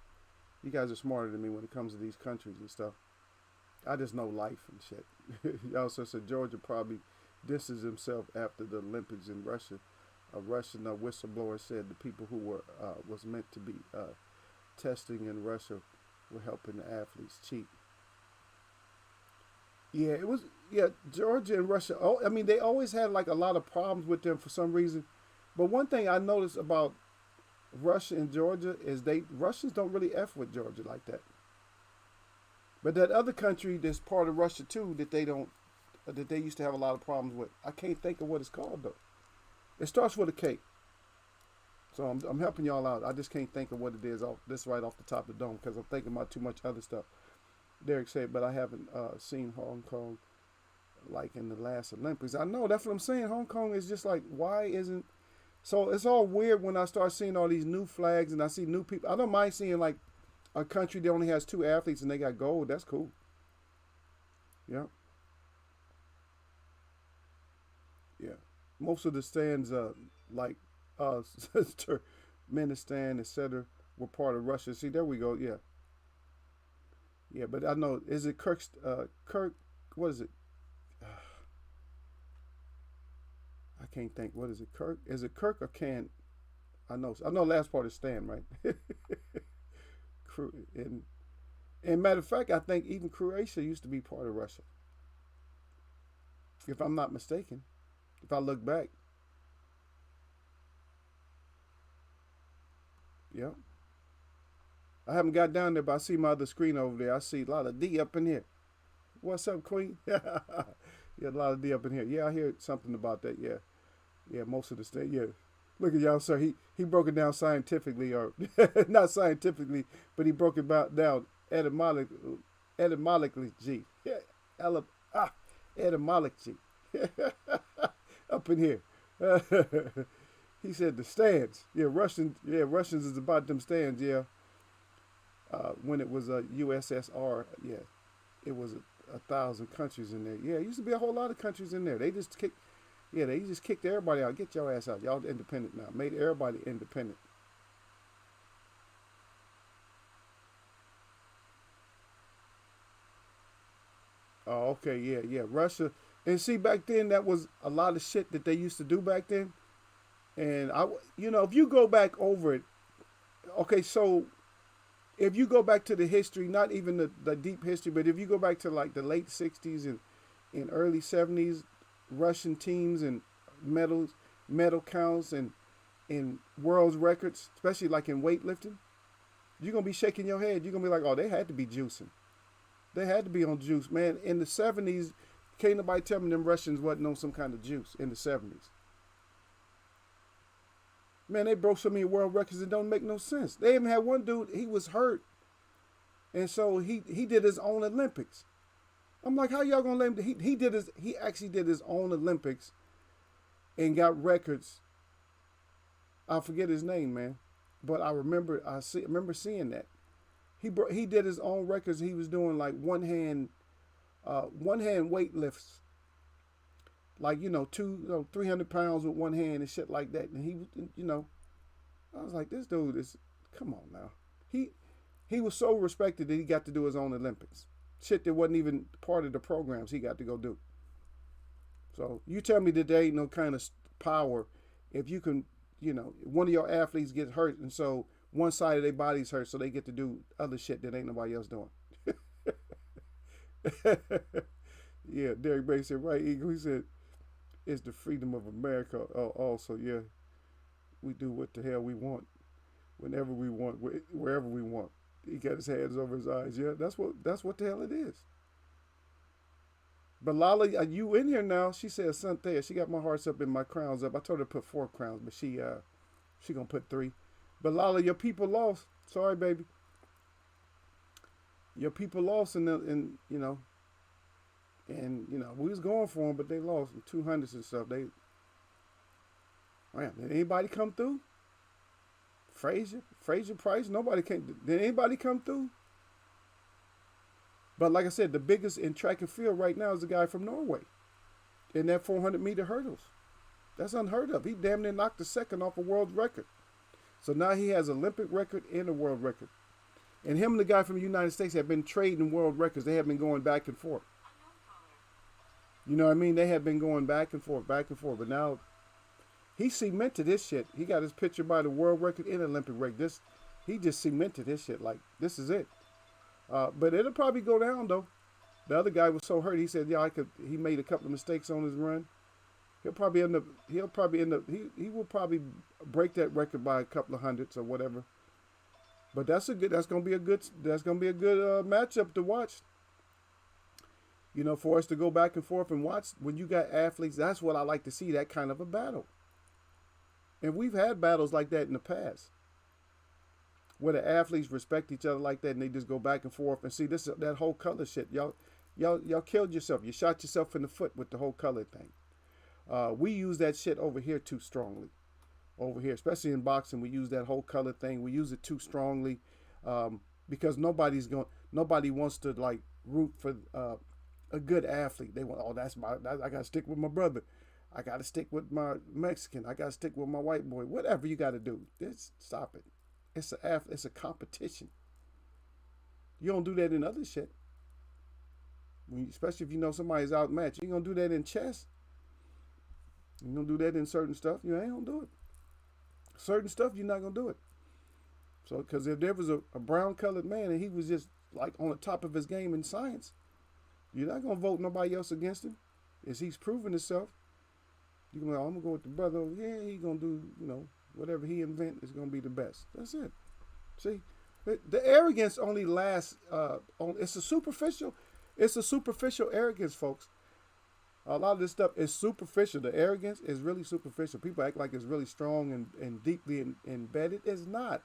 You guys are smarter than me when it comes to these countries and stuff. I just know life and shit. He also said Georgia probably disses himself after the Olympics in Russia. A Russian whistleblower said the people who was meant to be testing in Russia were helping the athletes cheat. Yeah, it was. Yeah, Georgia and Russia. Oh, I mean, they always had like a lot of problems with them for some reason. But one thing I noticed about Russia and Georgia is Russians don't really f with Georgia like that. But that other country that's part of Russia too that they used to have a lot of problems with. I can't think of what it's called though. It starts with a K. So I'm helping y'all out. I just can't think of what it is this right off the top of the dome because I'm thinking about too much other stuff. Derek said, but I haven't seen Hong Kong like in the last Olympics. I know, that's what I'm saying. Hong Kong is just like, why isn't... So it's all weird when I start seeing all these new flags and I see new people. I don't mind seeing like a country that only has two athletes and they got gold. That's cool. Yeah. Yeah. Most of the stands, like Turkmenistan, etc., were part of Russia. See, there we go. Yeah. Yeah, but I know, is it Kirk, what is it? I can't think. What is it? Kirk? Is it Kirk or Can? I know last part is Stan, right? and, and matter of fact, I think even Croatia used to be part of Russia. If I'm not mistaken. If I look back. Yeah. I haven't got down there, but I see my other screen over there. I see a lot of D up in here. What's up, Queen? Yeah, a lot of D up in here. Yeah, I hear something about that. Yeah, yeah, most of the state. Yeah, look at y'all, sir. He broke it down scientifically, or not scientifically, but he broke it down etymologically. G. Yeah, etymology. Up in here. He said the stands. Yeah, Russians is about them stands. Yeah. when it was a USSR. Yeah, it was 1,000 countries in there. Yeah, it used to be a whole lot of countries in there. They just kicked. Yeah, they just kicked everybody out. Get your ass out. Y'all independent now. Made everybody independent. Oh, okay, yeah, yeah. Russia, and see, back then that was a lot of shit that they used to do back then. And if you go back over it, okay, so if you go back to the history, not even the deep history, but if you go back to like the late '60s and early '70s, Russian teams and medals, medal counts, and in world's records, especially like in weightlifting, you're gonna be shaking your head. You're gonna be like, oh, they had to be juicing. They had to be on juice, man. In the '70s, can't nobody tell me them Russians wasn't on some kind of juice in the '70s. Man, they broke so many world records it don't make no sense. They even had one dude, he was hurt, and so he did his own Olympics. I'm like, how y'all gonna let him? He actually did his own Olympics and got records. I forget his name, man, but remember seeing that. He did his own records. He was doing like one hand weight lifts, like 300 pounds with one hand and shit like that. And I was like, this dude is, come on now. He was so respected that he got to do his own Olympics. Shit that wasn't even part of the programs he got to go do. So you tell me that there ain't no kind of power if you can, one of your athletes gets hurt and so one side of their body's hurt, so they get to do other shit that ain't nobody else doing. Yeah, Derek Bay said, right, Eagle. He said, it's the freedom of America. Also, yeah, we do what the hell we want, whenever we want, wherever we want. He got his hands over his eyes. Yeah, that's what the hell it is. But Lala, you in here now? She said Santhea. She got my hearts up and my crowns up. I told her to put 4 crowns, but she gonna put 3. But Lala, your people lost. Sorry, baby. Your people lost, we was going for them, but they lost in 200s and stuff. Man, did anybody come through? Fraser Price. Nobody came. Did anybody come through? But like I said, the biggest in track and field right now is the guy from Norway in that 400-meter hurdles. That's unheard of. He damn near knocked the second off a world record. So now he has an Olympic record and a world record. And him and the guy from the United States have been trading world records. They have been going back and forth. You know what I mean? They have been going back and forth, back and forth. But now he cemented his shit. He got his picture by the world record and Olympic record. He just cemented his shit. Like, this is it. But it'll probably go down though. The other guy was so hurt. He said, "Yeah, He made a couple of mistakes on his run. He'll probably end up. He will probably break that record by a couple of hundreds or whatever. But that's gonna be a good matchup to watch. For us to go back and forth and watch when you got athletes. That's what I like to see. That kind of a battle. And we've had battles like that in the past, where the athletes respect each other like that, and they just go back and forth. And see that whole color shit. Y'all killed yourself. You shot yourself in the foot with the whole color thing. We use that shit over here too strongly. Over here, especially in boxing, we use that whole color thing. We use it too strongly because nobody wants to like root for a good athlete. They want, I got to stick with my brother. I got to stick with my Mexican. I got to stick with my white boy. Whatever you got to do, just stop it. It's a competition. You don't do that in other shit. Especially if you know somebody's outmatched. You ain't gonna do that in chess. You gonna do that in certain stuff. You ain't gonna do it. Certain stuff you're not gonna do it. So, because if there was a brown colored man and he was just like on the top of his game in science, you're not gonna vote nobody else against him. As he's proven himself, you're gonna be like, I'm gonna go with the brother over here. He gonna do, whatever he invent is gonna be the best. That's it. See, the arrogance only lasts. It's a superficial arrogance, folks. A lot of this stuff is superficial. The arrogance is really superficial. People act like it's really strong and deeply embedded. It's not.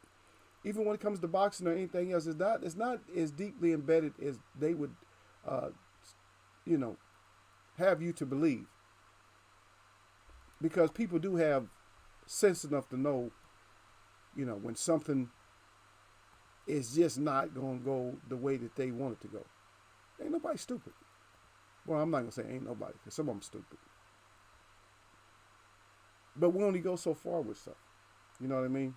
Even when it comes to boxing or anything else, it's not as deeply embedded as they would, have you to believe. Because people do have sense enough to know, when something it's just not gonna go the way that they want it to go. Ain't nobody stupid. Well, I'm not gonna say ain't nobody, because some of them stupid. But we only go so far with stuff. You know what I mean?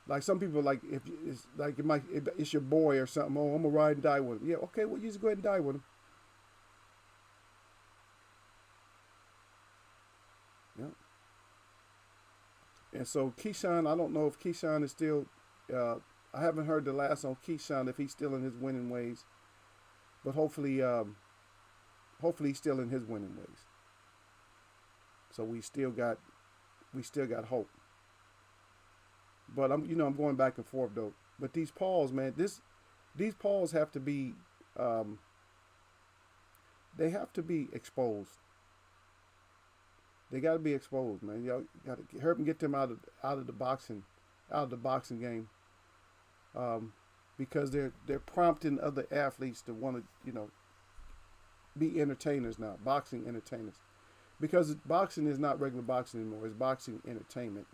Like some people, like if it's like if it's your boy or something. Oh, I'm gonna ride and die with him. Yeah, okay. Well, you just go ahead and die with him. Yeah. And so Keyshawn, I don't know if Keyshawn is still. Uh, I haven't heard the last on Keyshawn if he's still in his winning ways, but hopefully he's still in his winning ways. So we still got hope. But I'm going back and forth though. But these Pauls, man, these Pauls have to be um, they have to be exposed. They got to be exposed, man. Y'all got to help them get them out of the boxing game, um, because they're prompting other athletes to want to be entertainers now, boxing entertainers, because boxing is not regular boxing anymore. It's boxing entertainment.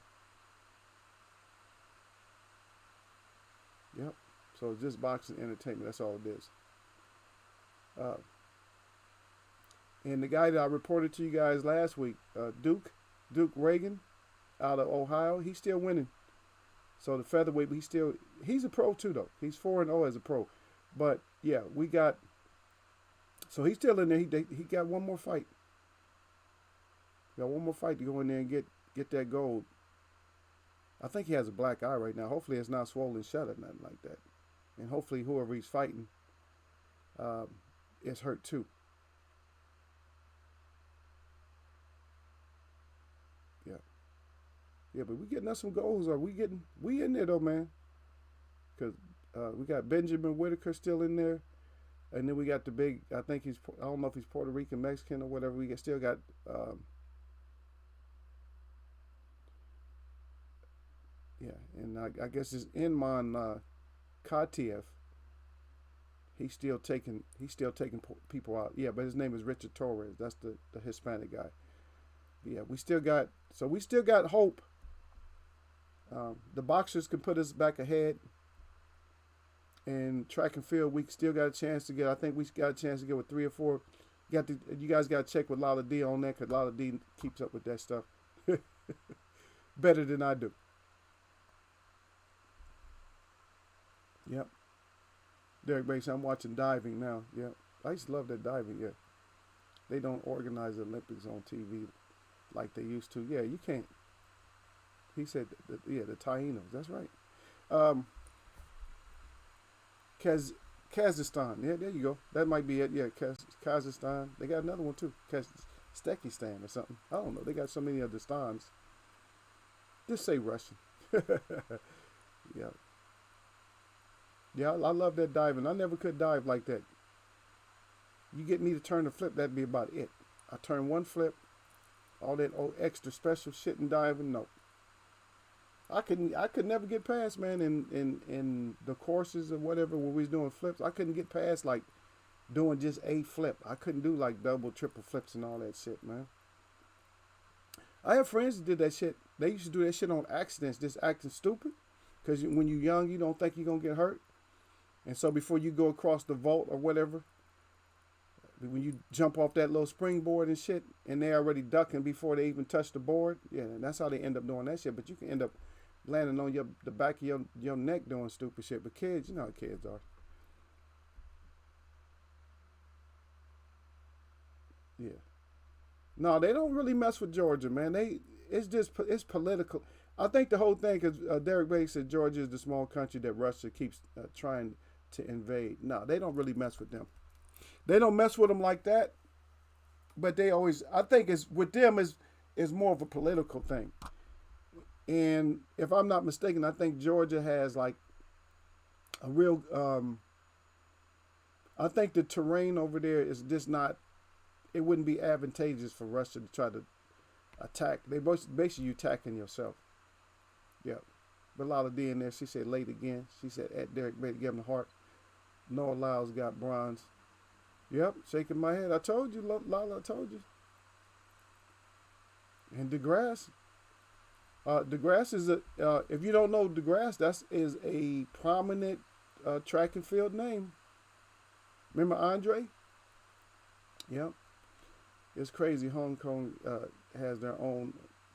Yep. So it's just boxing entertainment. That's all it is. Uh, and the guy that I reported to you guys last week, Duke Reagan, out of Ohio, he's still winning. So the featherweight, but he's a pro too though. He's 4-0 as a pro. But yeah, so he's still in there. He got one more fight. Got one more fight to go in there and get that gold. I think he has a black eye right now. Hopefully it's not swollen shut or nothing like that. And hopefully whoever he's fighting um, is hurt too. Yeah. Yeah, but we getting us some goals. We in there though, man. Because we got Benjamin Whitaker still in there. And then we got the big, I don't know if he's Puerto Rican, Mexican or whatever. Still got, yeah. And I guess it's Inman Katiev. He's still taking people out. Yeah, but his name is Richard Torres. That's the Hispanic guy. But yeah, we still got hope. The boxers can put us back ahead. And track and field, we still got a chance to get. I think we got a chance to get with 3 or 4. You guys got to check with Lala D on that, because Lala D keeps up with that stuff better than I do. Yep. Derek Bates, I'm watching diving now. Yep. I used to love that diving. Yeah. They don't organize the Olympics on TV like they used to. Yeah, you can't. He said, the Tainos. That's right. Um, Kazakhstan. Yeah, there you go. That might be it. Yeah, Kazakhstan. They got another one too. Stekistan or something. I don't know. They got so many other stans. Just say Russian. Yeah. Yeah, I love that diving. I never could dive like that. You get me to turn a flip, that'd be about it. I turn one flip, all that old extra special shit and diving, no. I could never get past, man, in the courses or whatever when we was doing flips. I couldn't get past like doing just a flip. I couldn't do like double, triple flips and all that shit, man. I have friends that did that shit. They used to do that shit on accidents, just acting stupid. Because when you're young, you don't think you're going to get hurt. And so before you go across the vault or whatever, when you jump off that little springboard and shit, and they're already ducking before they even touch the board, yeah, and that's how they end up doing that shit. But you can end up landing on the back of your neck doing stupid shit. But kids, you know how kids are. Yeah. No, they don't really mess with Georgia, man. It's political. I think the whole thing, because Derek Bates said Georgia is the small country that Russia keeps trying to invade. No, they don't really mess with them. They don't mess with them like that. But they always, I think, it's with them is more of a political thing. And if I'm not mistaken, I think Georgia has like a real. I think the terrain over there is just not. It wouldn't be advantageous for Russia to try to attack. They basically you attacking yourself. Yeah. But Lala D in there, she said late again. She said at Derek Bates, give him the heart. Noah Lyles got bronze. Yep, shaking my head. I told you, Lala, I told you. And DeGrasse, DeGrasse is a. If you don't know DeGrasse, that is a prominent track and field name. Remember Andre? Yep. It's crazy. Hong Kong has their own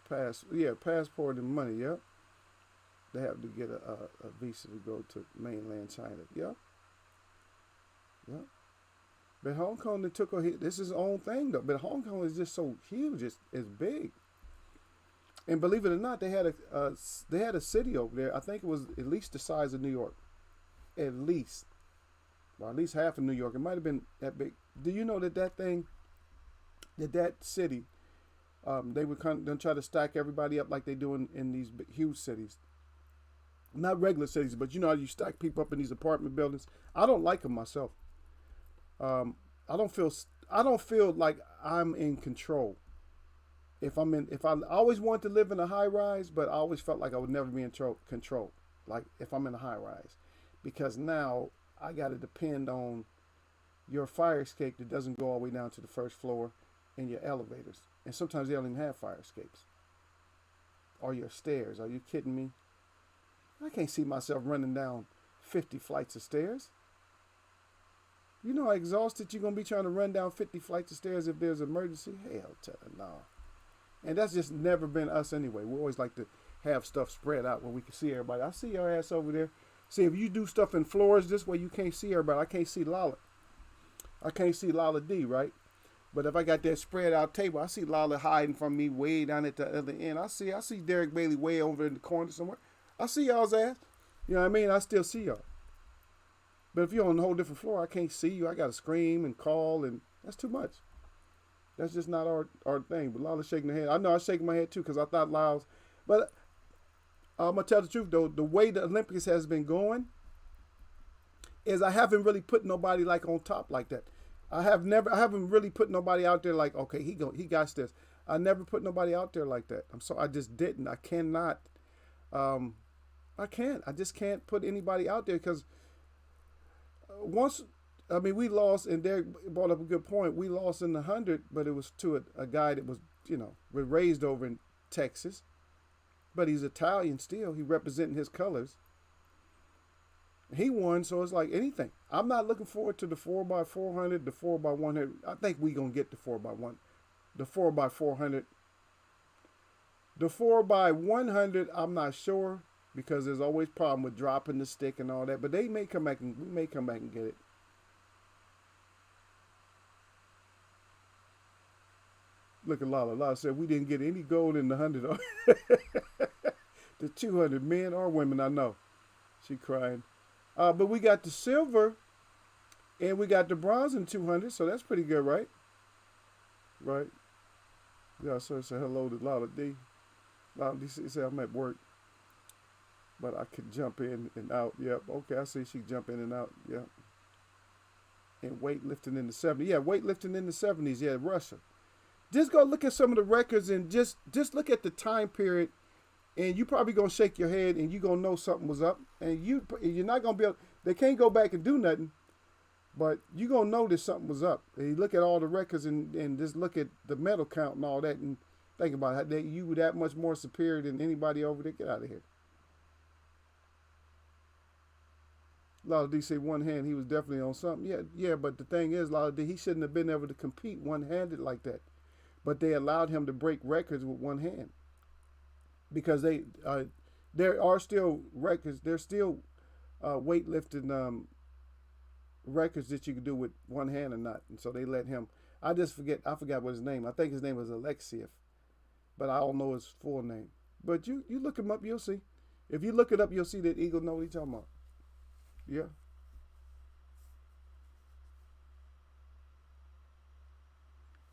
passport and money. Yep. They have to get a visa to go to mainland China. Yep. Yep. But Hong Kong, they took this is its own thing though. But Hong Kong is just so huge. It's big. And believe it or not, they had a city over there. I think it was at least the size of New York, at least, or at least half of New York. It might have been that big. Do you know that city, they would try to stack everybody up like they do in these big, huge cities, not regular cities, but you know how you stack people up in these apartment buildings. I don't like them myself. Um, I don't feel I don't feel like I'm in control. If I always wanted to live in a high rise, but I always felt like I would never be in control. Like if I'm in a high rise, because now I got to depend on your fire escape that doesn't go all the way down to the first floor, and your elevators, and sometimes they don't even have fire escapes, or your stairs. Are you kidding me? I can't see myself running down 50 flights of stairs. You know how exhausted you're gonna be trying to run down 50 flights of stairs if there's an emergency. Hell, no. And that's just never been us anyway. We always like to have stuff spread out where we can see everybody. I see your ass over there. See, if you do stuff in floors this way, you can't see everybody. I can't see Lala. I can't see Lala D, right? But if I got that spread out table, I see Lala hiding from me way down at the other end. I see Derek Bailey way over in the corner somewhere. I see y'all's ass. You know what I mean? I still see y'all. But if you're on a whole different floor, I can't see you. I got to scream and call, and that's too much. That's just not our thing. But Lala's shaking her head. I know I'm shaking my head too because I thought Lyle's. But I'm going to tell the truth, though. The way the Olympics has been going is I haven't really put nobody like on top like that. I haven't really put nobody out there like, okay, he got this. I never put nobody out there like that. I just didn't. I cannot. I just can't put anybody out there because once, I mean, we lost, and Derek brought up a good point. We lost in the 100, but it was to a guy that was, was raised over in Texas, but he's Italian still. He representing his colors. He won, so it's like anything. I'm not looking forward to the 4x400, the 4x100. I think we gonna get the 4x1, the 4x400. The 4x100, I'm not sure because there's always problem with dropping the stick and all that. But we may come back and get it. Look at Lala. Lala said we didn't get any gold in the 100. The 200, men or women, I know. She crying. But we got the silver and we got the bronze in 200, so that's pretty good, right? Right. Yeah, so say hello to Lala D. Lala D said I'm at work, but I could jump in and out. Yep. Okay, I see she jump in and out. Yep. And weightlifting in the 70s. Yeah, weightlifting in the 70s. Yeah, Russia. Just go look at some of the records and just look at the time period. And you probably gonna shake your head, and you gonna know something was up, and you're not gonna be able. They can't go back and do nothing, but you gonna notice something was up. And you look at all the records and just look at the medal count and all that, and think about how you were that much more superior than anybody over there. Get out of here. Lala D say one hand, he was definitely on something. Yeah, but the thing is, Lala D, he shouldn't have been able to compete one-handed like that, but they allowed him to break records with one hand. Because there are still records. There's still weightlifting records that you can do with one hand or not, and so they let him. I forgot what his name. I think his name was Alexiev, but I don't know his full name. But you look him up, you'll see. If you look it up, you'll see that Eagle know what he's talking about. Yeah.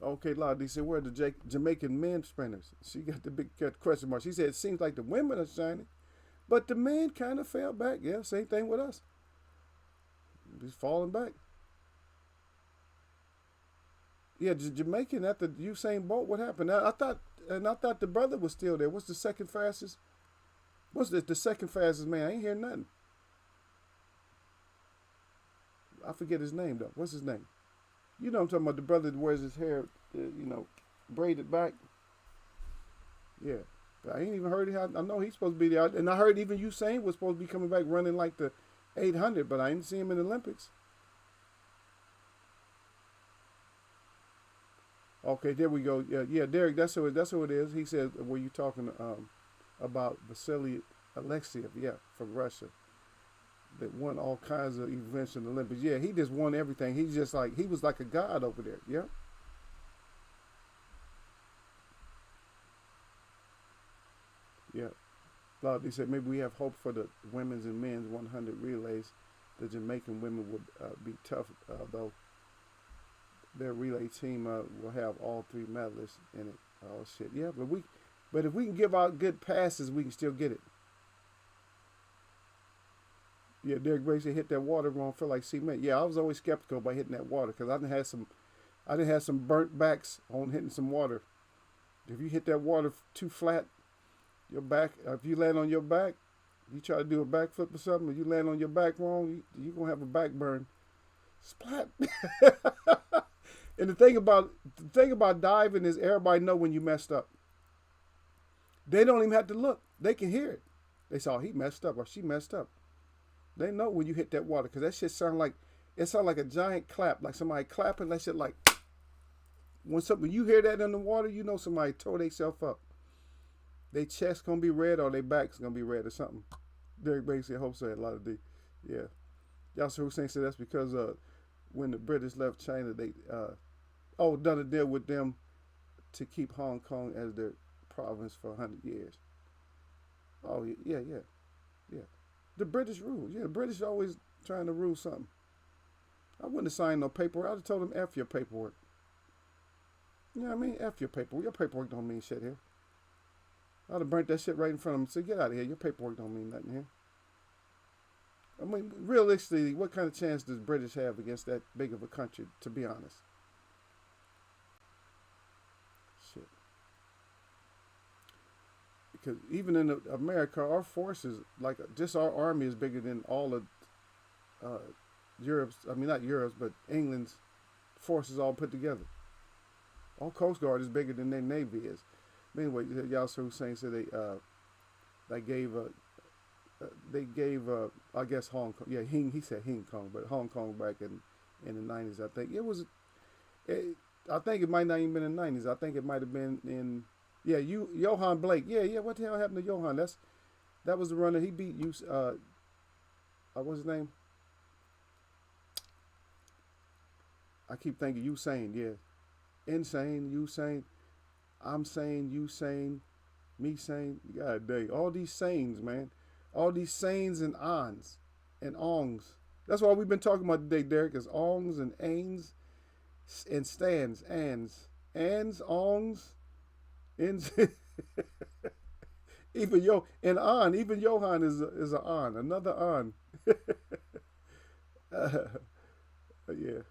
Okay, Lottie said, where are the Jamaican men sprinters? She got the big question mark. She said, it seems like the women are shining, but the men kind of fell back. Yeah, same thing with us. Just falling back. Yeah, the Jamaican at the Usain Bolt, what happened? I thought the brother was still there. What's the second fastest? What's the second fastest man? I ain't hear nothing. I forget his name, though. What's his name? You know what I'm talking about, the brother that wears his hair, braided back. Yeah. But I ain't even heard how. I know he's supposed to be there, and I heard even Usain was supposed to be coming back running like the 800, but I didn't see him in the Olympics. Okay, there we go. Yeah, Derek, that's who it is. He said, "Were you talking about Vasily Alexiev? Yeah, from Russia, that won all kinds of events in the Olympics. Yeah, he just won everything. He's just like he was like a god over there. Yeah, yeah. He said maybe we have hope for the women's and men's 100 relays. The Jamaican women would be tough, though. Their relay team will have all three medalists in it. Oh shit, yeah. But if we can give out good passes, we can still get it. Yeah, Derek Bracey hit that water wrong, feel like cement. Yeah, I was always skeptical about hitting that water because I didn't have some burnt backs on hitting some water. If you hit that water too flat, your back. If you land on your back, you try to do a backflip or something, and you land on your back wrong, you're gonna have a back burn. Splat. And the thing about diving is everybody know when you messed up. They don't even have to look. They can hear it. They say, "Oh, he messed up or she messed up." They know when you hit that water because that shit sound like a giant clap, like somebody clapping. That shit like when you hear that in the water, you know somebody tore themselves up. They chest gonna be red or their back's gonna be red or something. Derek Bates hope so. A lot of D. Yeah. Yasser Hussein said that's because when the British left China, they done a deal with them to keep Hong Kong as their province for 100 years. Oh yeah, yeah, yeah. The British rule. Yeah, the British always trying to rule something. I wouldn't have signed no paperwork. I'd have told them F your paperwork. You know what I mean? F your paperwork. Your paperwork don't mean shit here. I'd have burnt that shit right in front of them and said, get out of here. Your paperwork don't mean nothing here. I mean, realistically, what kind of chance does British have against that big of a country, to be honest? Shit. Because even in America, our forces, like just our army is bigger than all of uh, Europe's, I mean, not Europe's, but England's forces all put together. Our Coast Guard is bigger than their Navy is. But anyway, Yasser Hussein said they gave I guess Hong Kong. Yeah, he said Hong Kong, but Hong Kong back in the 90s. I think it was. I think it might not even been in the 90s. I think it might have been in. Yeah, Johan Blake. Yeah. What the hell happened to Johan? That was the runner. He beat you. What's his name? I keep thinking Usain. Yeah, insane. Usain. I'm saying, you saying, me saying. God dang, all these sayings, man. All these sayings and ons and ongs. That's why we've been talking about today, Derek, is ongs and ains and stands, ands, ongs, ins. Even Johan is an on, another on. Yeah,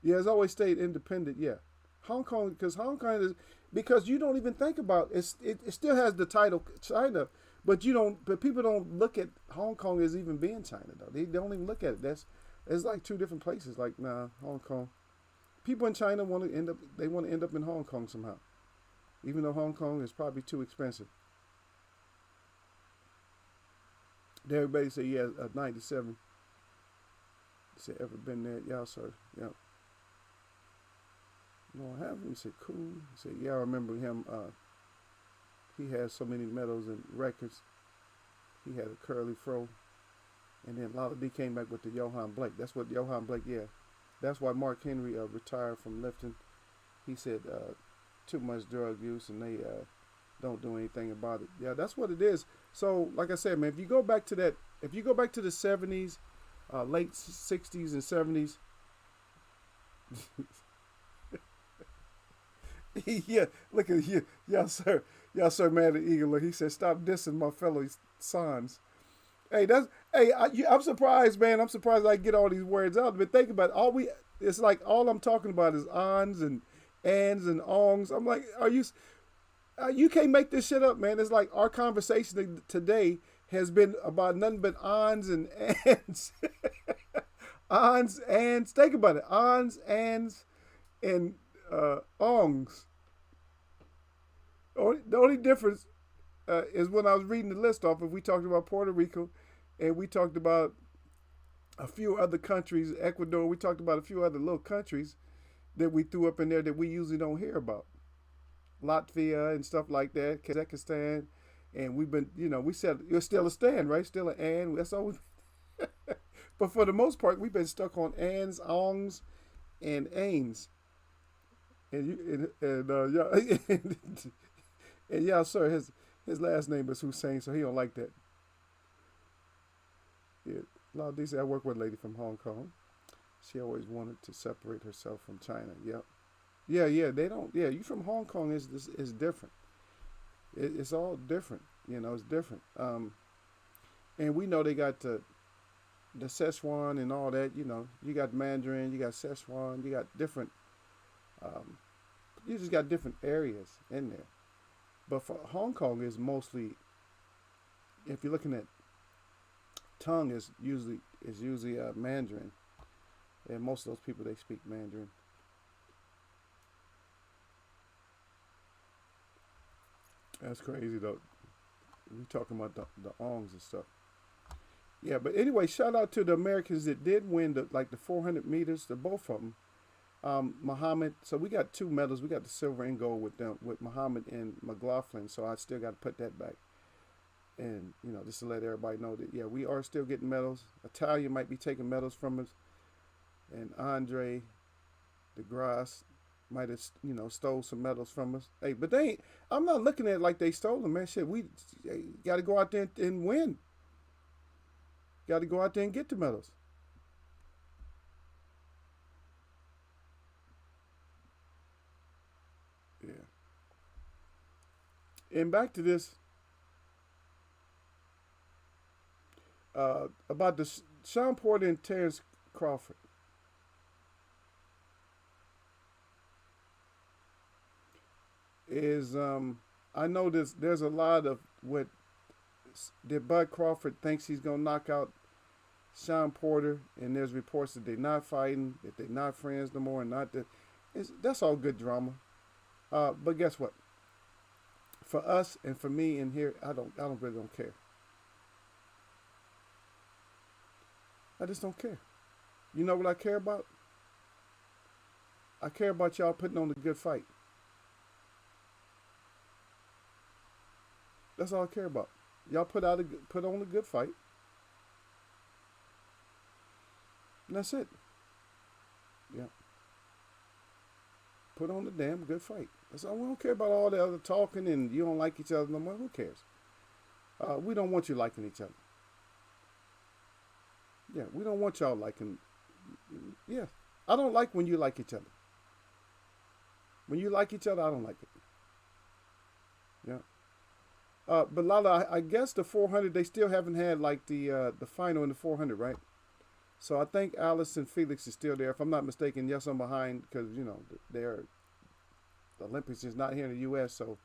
it's always stayed independent. Yeah, Hong Kong, because you don't even think about it. It still has the title China. But people don't look at Hong Kong as even being China though. They don't even look at it. It's like two different places. Like Hong Kong. People in China want to end up in Hong Kong somehow, even though Hong Kong is probably too expensive. Everybody say yeah, 97. Say ever been there? Yeah, sir. Yeah. No, I haven't. He said cool. He said yeah, I remember him. He had so many medals and records. He had a curly fro. And then Lala D came back with the Johan Blake. That's what Johan Blake, yeah. That's why Mark Henry retired from lifting. He said too much drug use and they don't do anything about it. Yeah, that's what it is. So, like I said, man, if you go back to the 70s, late 60s and 70s, yeah, look at you. Y'all sir, man, the eagle. Look, he said, stop dissing my fellow sons. I'm surprised, man. I'm surprised I get all these words out. But think about it. It's like all I'm talking about is ons and ands and ongs. I'm like, you can't make this shit up, man. It's like our conversation today has been about nothing but ons and ands. Ons, ands. Think about it. Ons, ands, and ongs. The only difference, is when I was reading the list off. If we talked about Puerto Rico, and we talked about a few other countries, Ecuador. We talked about a few other little countries that we threw up in there that we usually don't hear about. Latvia and stuff like that, Kazakhstan, and we've been, we said you're still a stand, right? Still an and. That's all. But for the most part, we've been stuck on ands, ongs, and ains. And yeah, and yeah, sir, his last name is Hussein, so he don't like that. Yeah, Laudie said I work with a lady from Hong Kong. She always wanted to separate herself from China. Yep. Yeah, yeah, they don't. Yeah, you from Hong Kong is different. It's all different. It's different. And we know they got the Szechuan and all that. You got Mandarin, you got Szechuan, you got different. Um, you just got different areas in there. But for Hong Kong is mostly, if you're looking at tongue, is usually Mandarin, and most of those people they speak Mandarin. That's crazy though. We talking about the ongs and stuff. Yeah, but anyway, shout out to the Americans that did win the 400 meters. The both of them. Muhammad. So we got two medals. We got the silver and gold with them with Muhammad and McLaughlin. So I still got to put that back. And just to let everybody know that we are still getting medals. Italia might be taking medals from us, and Andre DeGrasse might have stole some medals from us. Hey, but they ain't. I'm not looking at it like they stole them, man. Shit, we got to go out there and win. Got to go out there and get the medals. Yeah. And back to this about the Sean Porter and Terrence Crawford. Is I know there's a lot of what that Bud Crawford thinks he's gonna knock out Sean Porter, and there's reports that they're not fighting, that they're not friends no more, and not that. That's all good drama. But guess what? For us and for me in here, I don't really don't care. I just don't care. You know what I care about? I care about y'all putting on a good fight. That's all I care about. Y'all put on a good fight, and that's it. Yeah, put on the damn good fight. That's all. We don't care about all the other talking and you don't like each other no more. Who cares? We don't want you liking each other. Yeah, we don't want y'all liking. Yeah, I don't like when you like each other. When you like each other, I don't like it. Yeah. But Lala, I guess the 400 they still haven't had like the final in the 400, right? So I think Alice and Felix is still there. If I'm not mistaken, yes, I'm behind because they're the Olympics is not here in the U.S., so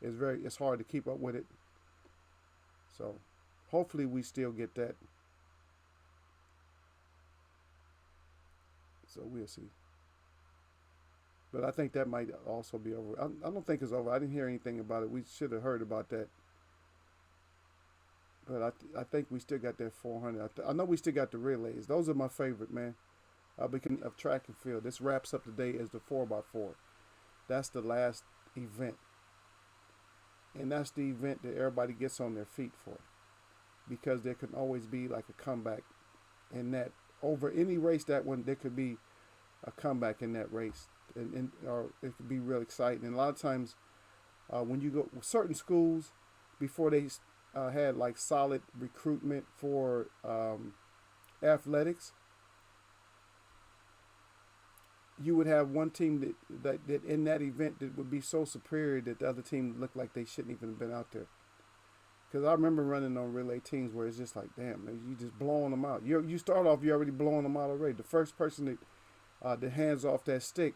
it's hard to keep up with it. So hopefully we still get that. So we'll see. But I think that might also be over. I don't think it's over. I didn't hear anything about it. We should have heard about that. But I think we still got that 400. I know we still got the relays. Those are my favorite, man. Because of track and field. This wraps up the day as the 4x4. That's the last event. And that's the event that everybody gets on their feet for. Because there can always be like a comeback in that. Over any race, that one, there could be a comeback in that race. Or it could be real exciting. And a lot of times, when you go certain schools, before they had like solid recruitment for athletics, you would have one team that in that event that would be so superior that the other team looked like they shouldn't even have been out there. Because I remember running on relay teams where it's just like, damn, man, you just blowing them out. You start off, you're already blowing them out already. The first person that hands off that stick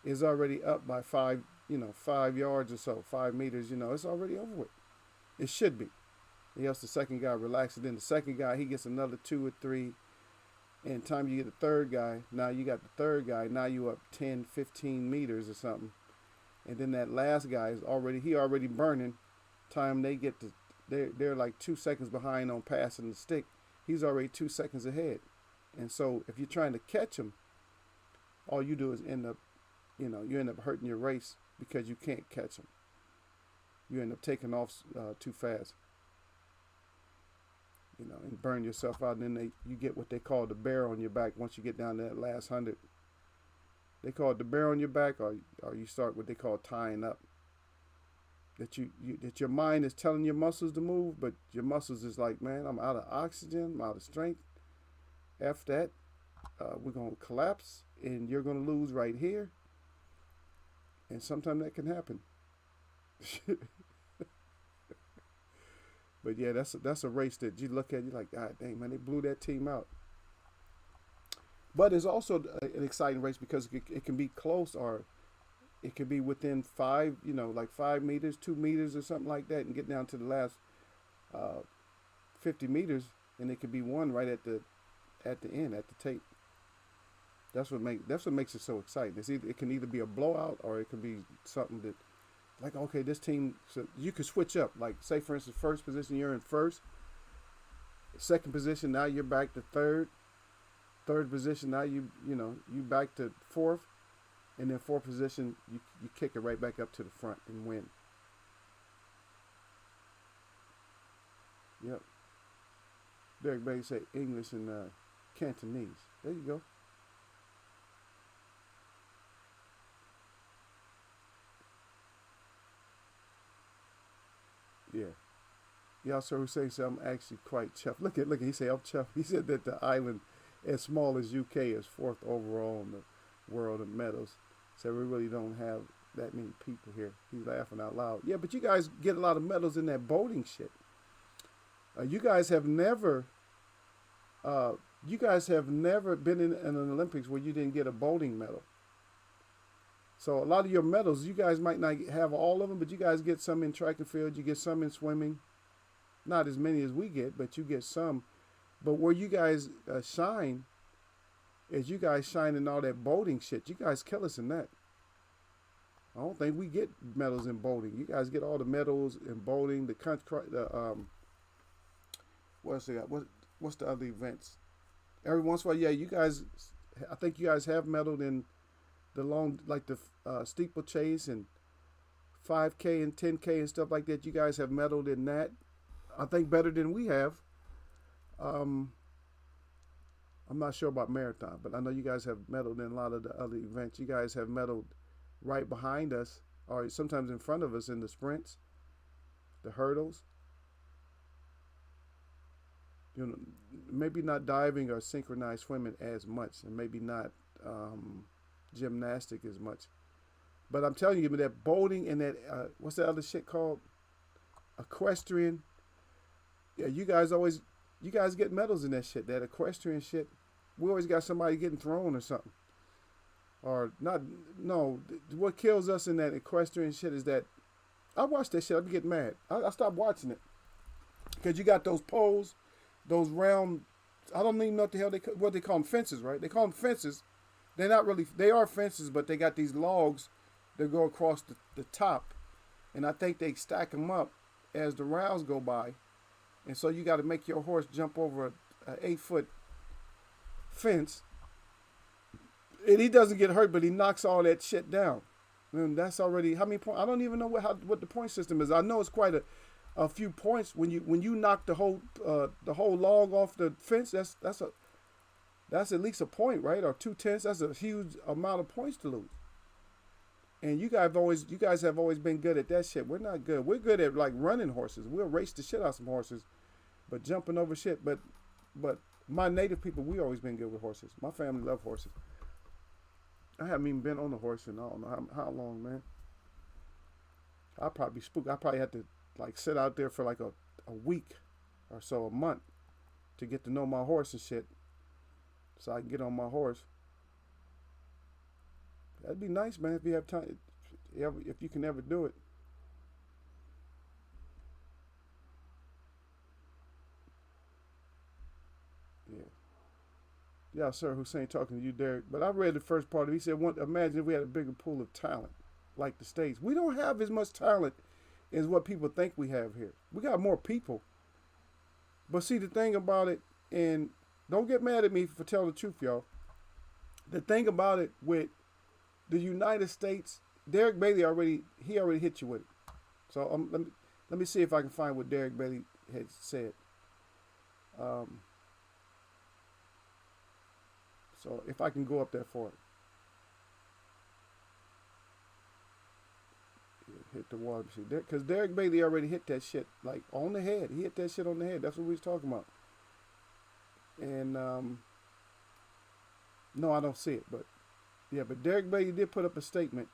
is already up by 5 yards or so, 5 meters. It's already over with. It should be. He helps the second guy relax, and then the second guy he gets another 2 or 3. And time you get the third guy, now you got the third guy. Now you up 10, 15 meters or something. And then that last guy is already burning. time they get to, they're like 2 seconds behind on passing the stick. He's already 2 seconds ahead. And so if you're trying to catch him, all you do is end up, you end up hurting your race because you can't catch him. You end up taking off too fast, and burn yourself out. And then you get what they call the bear on your back once you get down to that last 100. They call it the bear on your back, or you start what they call tying up. That your mind is telling your muscles to move, but your muscles is like, man, I'm out of oxygen, I'm out of strength. F that, we're gonna collapse, and you're gonna lose right here. And sometimes that can happen. But yeah, that's a race that you look at, you're like, God dang, man, they blew that team out. But it's also an exciting race because it can be close, or it could be within like 5 meters, 2 meters, or something like that, and get down to the last 50 meters, and it could be won right at the end, at the tape. That's what makes it so exciting. It can either be a blowout, or it can be something that, like, okay, this team. So you could switch up. Like, say for instance, first position, you're in first. Second position, now you're back to third. Third position, now you back to fourth. And then fourth position, you kick it right back up to the front and win. Yep. Derek Bailey said English and Cantonese. There you go. Yeah. Y'all sir Hussein said I'm actually quite chuffed. Look at he said I'm chuffed. He said that the island as small as UK is fourth overall in the world of medals. So we really don't have that many people here. He's laughing out loud. Yeah, but you guys get a lot of medals in that boating shit. You guys have never been in an Olympics where you didn't get a boating medal. So a lot of your medals, you guys might not have all of them, but you guys get some in track and field. You get some in swimming. Not as many as we get, but you get some. But where you guys shine is you guys shine in all that boating shit. You guys kill us in that. I don't think we get medals in boating. You guys get all the medals in boating. The country, what's the other events? Every once in a while, yeah, you guys. I think you guys have medaled in the long, like the steeplechase and 5K and 10K and stuff like that. You guys have medaled in that. I think better than we have. I'm not sure about marathon, but I know you guys have medaled in a lot of the other events. You guys have medaled right behind us, or sometimes in front of us in the sprints, the hurdles. Maybe not diving or synchronized swimming as much, and maybe not gymnastic as much. But I'm telling you, that boating and that what's that other shit called? Equestrian. Yeah, you guys get medals in that shit. That equestrian shit. We always got somebody getting thrown or something. Or not. No, what kills us in that equestrian shit is that I watch that shit. I be getting mad. I stopped watching it because you got those poles, those round. I don't even know what the hell what they call them, fences, right? They call them fences. They're not really. They are fences, but they got these logs that go across the top, and I think they stack them up as the rounds go by, and so you got to make your horse jump over an 8-foot fence, and he doesn't get hurt, but he knocks all that shit down. And that's already how many points? I don't even know what the point system is. I know it's quite a few points when you knock the whole log off the fence. That's at least a point, right? Or 2/10. That's a huge amount of points to lose. And you guys have always been good at that shit. We're not good. We're good at like running horses. We'll race the shit out of some horses, but jumping over shit. But my native people, we always been good with horses. My family love horses. I haven't even been on a horse in I don't know how long, man. I'll probably spook. I probably had to like sit out there for like a week or so, a month, to get to know my horse and shit, so I can get on my horse. That'd be nice, man, if you have time, if you can ever do it. Yeah. Yeah, sir, Hussein talking to you, Derek. But I read the first part of it. He said, imagine if we had a bigger pool of talent like the States. We don't have as much talent is what people think we have here. We got more people. But see, the thing about it, and don't get mad at me for telling the truth, y'all. The thing about it with the United States, Derek Bailey already hit you with it. So let me see if I can find what Derek Bailey had said. Um, so if I can go up there for it. Hit the water machine. Because Derek Bailey already hit that shit like on the head. He hit that shit on the head. That's what we was talking about. And no, I don't see it, but yeah, but Derek Bailey did put up a statement,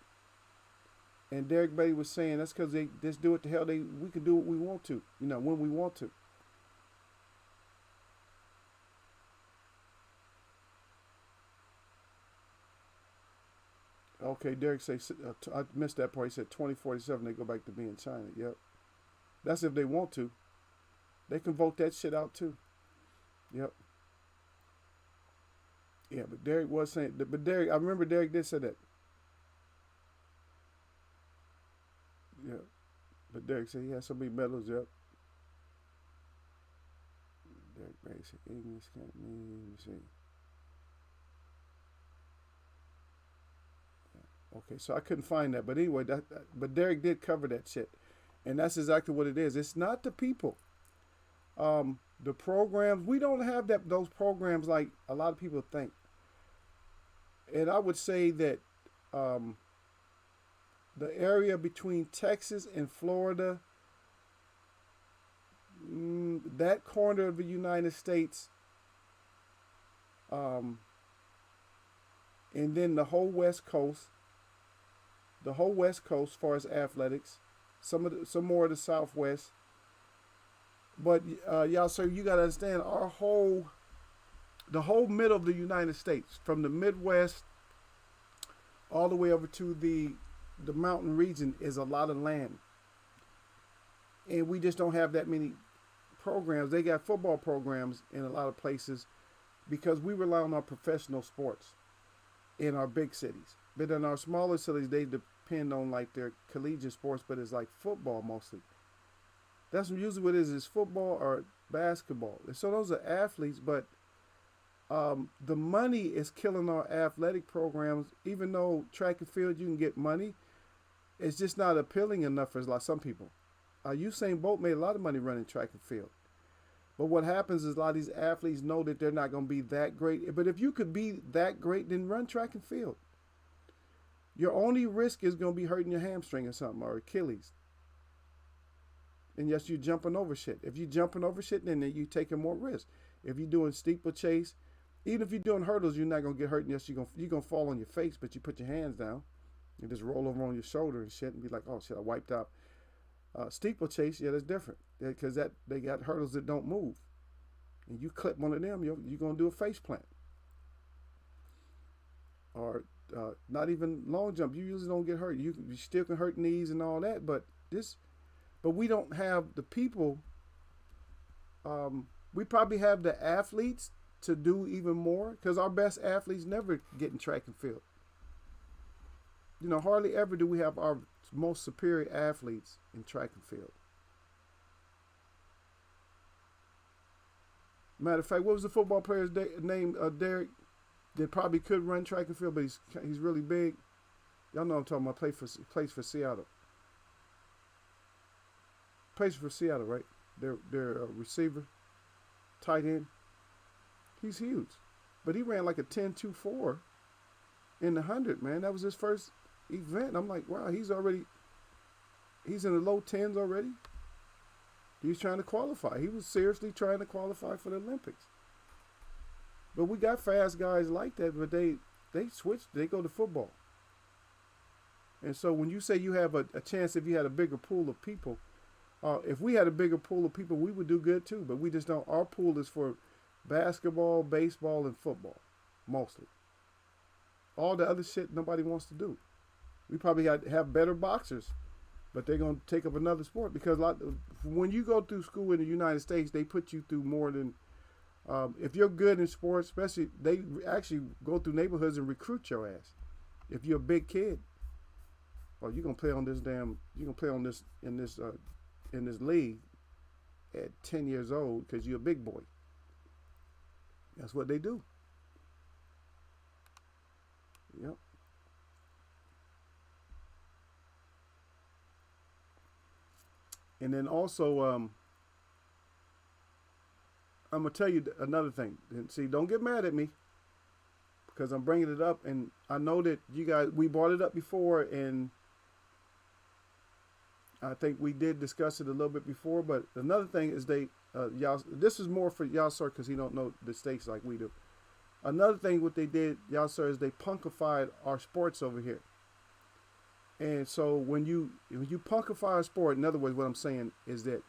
and Derek Bailey was saying that's because they just do what the hell we can do what we want to, when we want to. Okay, Derek says I missed that part. He said 2047 they go back to being China. Yep, that's if they want to. They can vote that shit out too. Yep. Yeah, but Derek was saying, but Derek, I remember Derek did say that. Yeah, but Derek said he had so many medals. Yep. Derek Bailey said English can't mean. Let me see. Okay, so I couldn't find that, but anyway, but Derek did cover that shit, and that's exactly what it is. It's not the people. The programs, we don't have those programs like a lot of people think. And I would say that um, the area between Texas and Florida, that corner of the United States, um, and then the whole West Coast, as far as athletics, some more of the Southwest. But y'all, sir, you gotta understand the whole middle of the United States, from the Midwest all the way over to the mountain region, is a lot of land, and we just don't have that many programs. They got football programs in a lot of places because we rely on our professional sports in our big cities. But in our smaller cities, they depend on like their collegiate sports, but it's like football mostly. That's usually what it is football or basketball. And so those are athletes, but the money is killing our athletic programs. Even though track and field, you can get money, it's just not appealing enough for like some people. Usain Bolt made a lot of money running track and field. But what happens is a lot of these athletes know that they're not going to be that great. But if you could be that great, then run track and field. Your only risk is going to be hurting your hamstring or something, or Achilles. And yes, you're jumping over shit. If you're jumping over shit, then you're taking more risk. If you're doing steeplechase, even if you're doing hurdles, you're not going to get hurt. Yes, you're going to fall on your face, but you put your hands down. You just roll over on your shoulder and shit and be like, oh shit, I wiped out. Steeplechase, yeah, that's different. Because they got hurdles that don't move. And you clip one of them, you're going to do a face plant. Or not even long jump. You usually don't get hurt. You still can hurt knees and all that, but we don't have the people. We probably have the athletes to do even more, because our best athletes never get in track and field. Hardly ever do we have our most superior athletes in track and field. Matter of fact, what was the football player's name? Derek, that probably could run track and field, but he's really big. Y'all know what I'm talking about. Plays for Seattle. Plays for Seattle, right? Their receiver, tight end. He's huge, but he ran like a 10.24 in the 100. Man, that was his first event. I'm like, wow, he's in the low tens already. He's trying to qualify. He was seriously trying to qualify for the Olympics. But we got fast guys like that, but they switch. They go to football. And so when you say you have a chance, if you had a bigger pool of people, if we had a bigger pool of people, we would do good too. But we just don't. Our pool is for basketball, baseball, and football, mostly. All the other shit nobody wants to do. We probably have better boxers, but they're going to take up another sport, because when you go through school in the United States, they put you through more than, if you're good in sports, especially, they actually go through neighborhoods and recruit your ass. If you're a big kid, oh, you gonna play on this damn, you gonna play on this in this league at 10 years old because you're a big boy. That's what they do. Yep. And then also, I'm gonna tell you another thing. And see, don't get mad at me because I'm bringing it up, and I know that you guys we brought it up before, and I think we did discuss it a little bit before. But another thing is y'all. This is more for y'all, sir, because he don't know the stakes like we do. Another thing what they did, y'all, sir, is they punkified our sports over here. And so when you punkify a sport, in other words, what I'm saying is that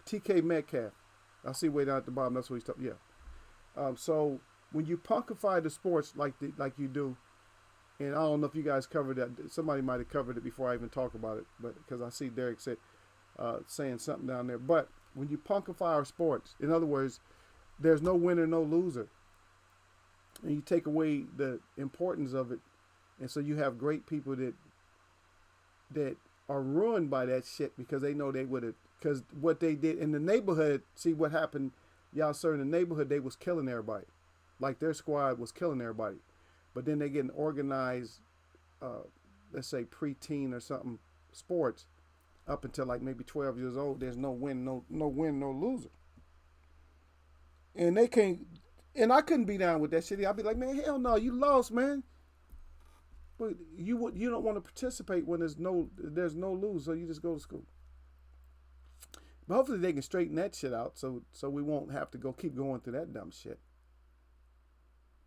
TK Metcalf, I see way down at the bottom. That's what he's talking. Yeah. So when you punkify the sports like you do, and I don't know if you guys covered that. Somebody might have covered it before I even talk about it, but because I see Derek saying something down there. But when you punkify our sports, in other words, there's no winner, no loser, and you take away the importance of it, and so you have great people that are ruined by that shit because they know they would have, because what they did in the neighborhood. See what happened, y'all, sir. In the neighborhood, they was killing everybody, like their squad was killing everybody, but then they get an organized, let's say preteen or something sports, up until like maybe 12 years old. There's no win, no win, no loser. And they can't, and I couldn't be down with that shit. I'd be like, man, hell no, you lost, man. But you don't want to participate when there's no lose, so you just go to school. But hopefully they can straighten that shit out, so we won't have to keep going through that dumb shit.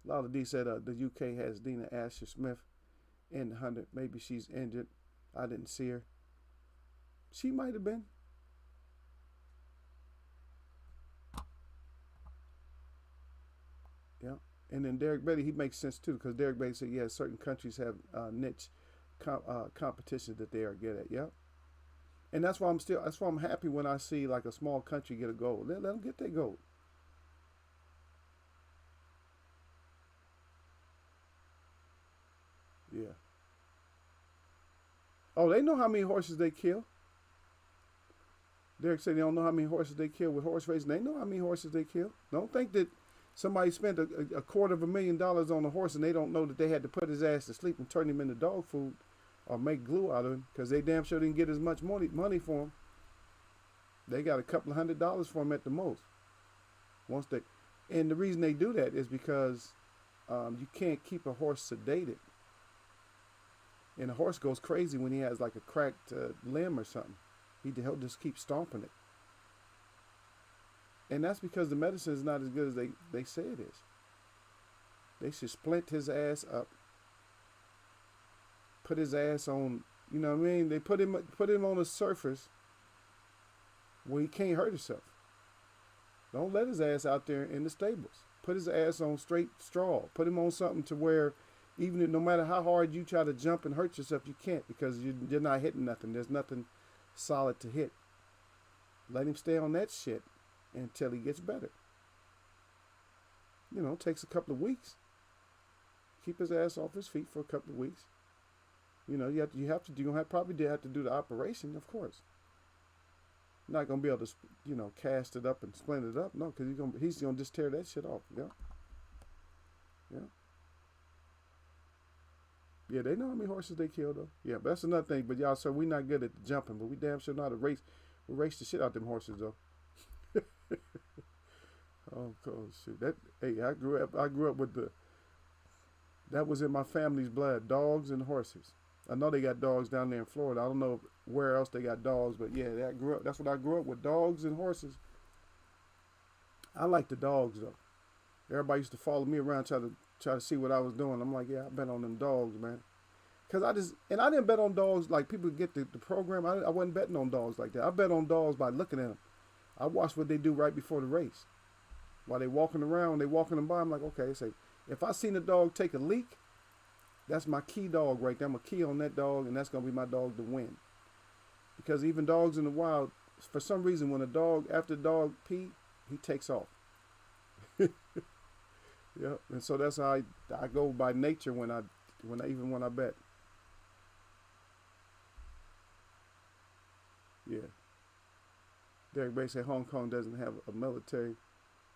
Lala D said the UK has Dina Asher Smith in the 100. Maybe she's injured. I didn't see her. She might have been. Yeah. And then Derek Bailey, he makes sense too, because Derek Bailey said, yeah, certain countries have niche competitions that they are good at. Yeah. And that's why I'm happy when I see like a small country get a gold. Let them get their gold. Yeah. Oh, they know how many horses they kill. Derek said they don't know how many horses they kill with horse racing. They know how many horses they kill. Don't think that somebody spent a $250,000 on a horse and they don't know that they had to put his ass to sleep and turn him into dog food or make glue out of him because they damn sure didn't get as much money for him. They got a couple of $100 for him at the most. And the reason they do that is because you can't keep a horse sedated. And a horse goes crazy when he has like a cracked limb or something. He'll just keep stomping it. And that's because the medicine is not as good as they say it is. They should splint his ass up. Put his ass on, you know what I mean? They put him on a surface where he can't hurt himself. Don't let his ass out there in the stables. Put his ass on straight straw. Put him on something to where even if, no matter how hard you try to jump and hurt yourself, you can't because you're not hitting nothing. There's nothing solid to hit. Let him stay on that shit until he gets better. You know, it takes a couple of weeks. Keep his ass off his feet for a couple of weeks. You know, you're gonna probably have to do the operation, of course. You're not gonna be able to, cast it up and splint it up, no, because he's gonna just tear that shit off. Yeah, yeah, yeah. They know how many horses they kill, though. Yeah, but that's another thing. But y'all, sir, we not good at the jumping, but we damn sure know how to race. We race the shit out them horses, though. Oh, shit. I grew up with that was in my family's blood, dogs and horses. I know they got dogs down there in Florida. I don't know where else they got dogs, but yeah, that's what I grew up with, dogs and horses. I like the dogs though. Everybody used to follow me around, try to see what I was doing. I'm like, yeah, I bet on them dogs, man. Cause I didn't bet on dogs like people get the program. I wasn't betting on dogs like that. I bet on dogs by looking at them. I watch what they do right before the race. While they walking around, they walking them by, I'm like, okay, say, if I seen a dog take a leak, that's my key dog right there. I'm going to key on that dog, and that's going to be my dog to win. Because even dogs in the wild, for some reason, when after the dog pee, he takes off. Yeah, and so that's how I go by nature when I Even when I bet, yeah. Derek Bay said Hong Kong doesn't have a military,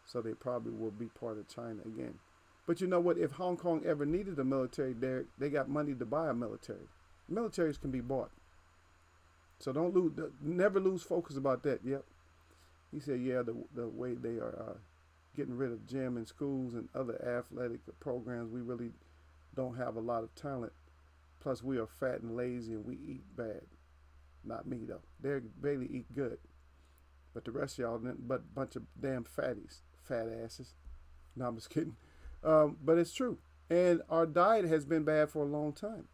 so they probably will be part of China again. But you know what? If Hong Kong ever needed a military, they got money to buy a military. Militaries can be bought, so don't lose, never lose focus about that. Yep. He said, yeah, the way they are getting rid of gym and schools and other athletic programs, we really don't have a lot of talent. Plus, we are fat and lazy and we eat bad. Not me though. Derek Bailey eat good, but the rest of y'all, but a bunch of damn fatties, fat asses. No, I'm just kidding. But it's true, and our diet has been bad for a long time,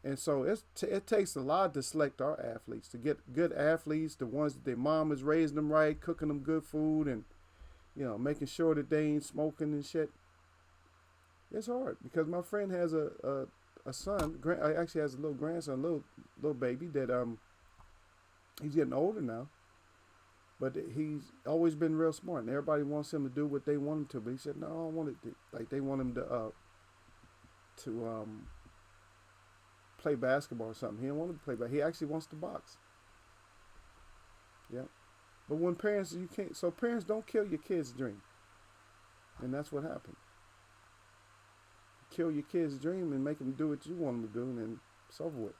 and so it takes a lot to select our athletes, to get good athletes, the ones that their mom is raising them right, cooking them good food, and making sure that they ain't smoking and shit. It's hard because my friend has a son. Actually has a little grandson, little baby that he's getting older now, but he's always been real smart, and everybody wants him to do what they want him to. But he said, "No, I don't want it to, like they want him to play basketball or something. He don't want to play, but he actually wants to box." Yeah, but when parents you can't, so parents don't kill your kids' dream, and that's what happened. Kill your kid's dream and make them do what you want them to do, and then it's over with.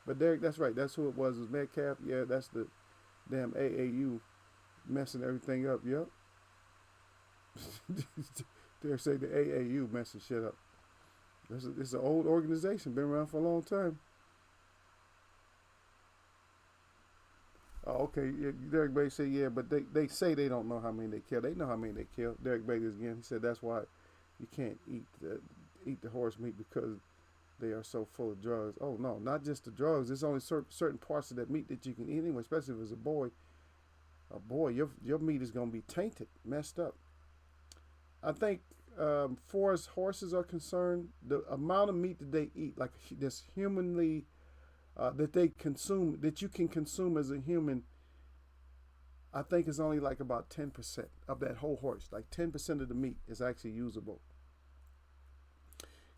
But Derek, that's right. That's who it was. It was Metcalf. Yeah, that's the damn AAU messing everything up. Yep. Derek say the AAU messing shit up. It's an old organization, been around for a long time. Oh, okay. Yeah, Derek Bailey said, yeah, but they say they don't know how many they kill. They know how many they kill. Derek Bailey again. He said that's why you can't eat the horse meat because they are so full of drugs. Oh no, not just the drugs. There's only certain parts of that meat that you can eat anyway. Especially if it's a boy. A boy, your meat is gonna be tainted, messed up. I think far as horses are concerned, the amount of meat that they eat, like this humanly, that they consume, that you can consume as a human, I think is only like about 10% of that whole horse. Like 10% of the meat is actually usable.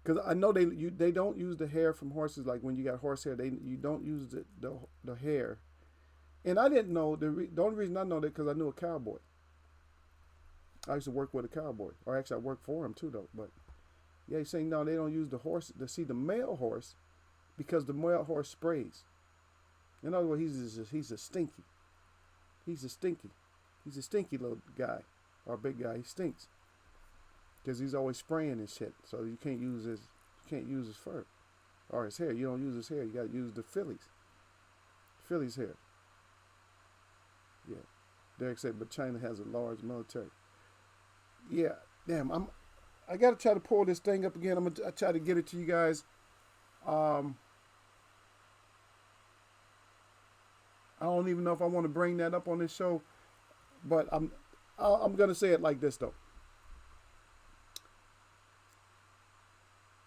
Because I know they don't use the hair from horses. Like when you got horse hair, you don't use the hair. And I didn't know the only reason I know that because I knew a cowboy. I used to work with a cowboy, or actually I worked for him too though. But yeah, he's saying no, they don't use the horse to see the male horse because the male horse sprays. In other words, he's a stinky. He's a stinky. He's a stinky little guy, or big guy. He stinks because he's always spraying and shit. So you can't use his fur or his hair. You don't use his hair. You got to use the Philly's hair. Yeah, Derek said, but China has a large military. Yeah, damn. I got to try to pull this thing up again. I try to get it to you guys. I don't even know if I want to bring that up on this show, but I'm gonna say it like this though.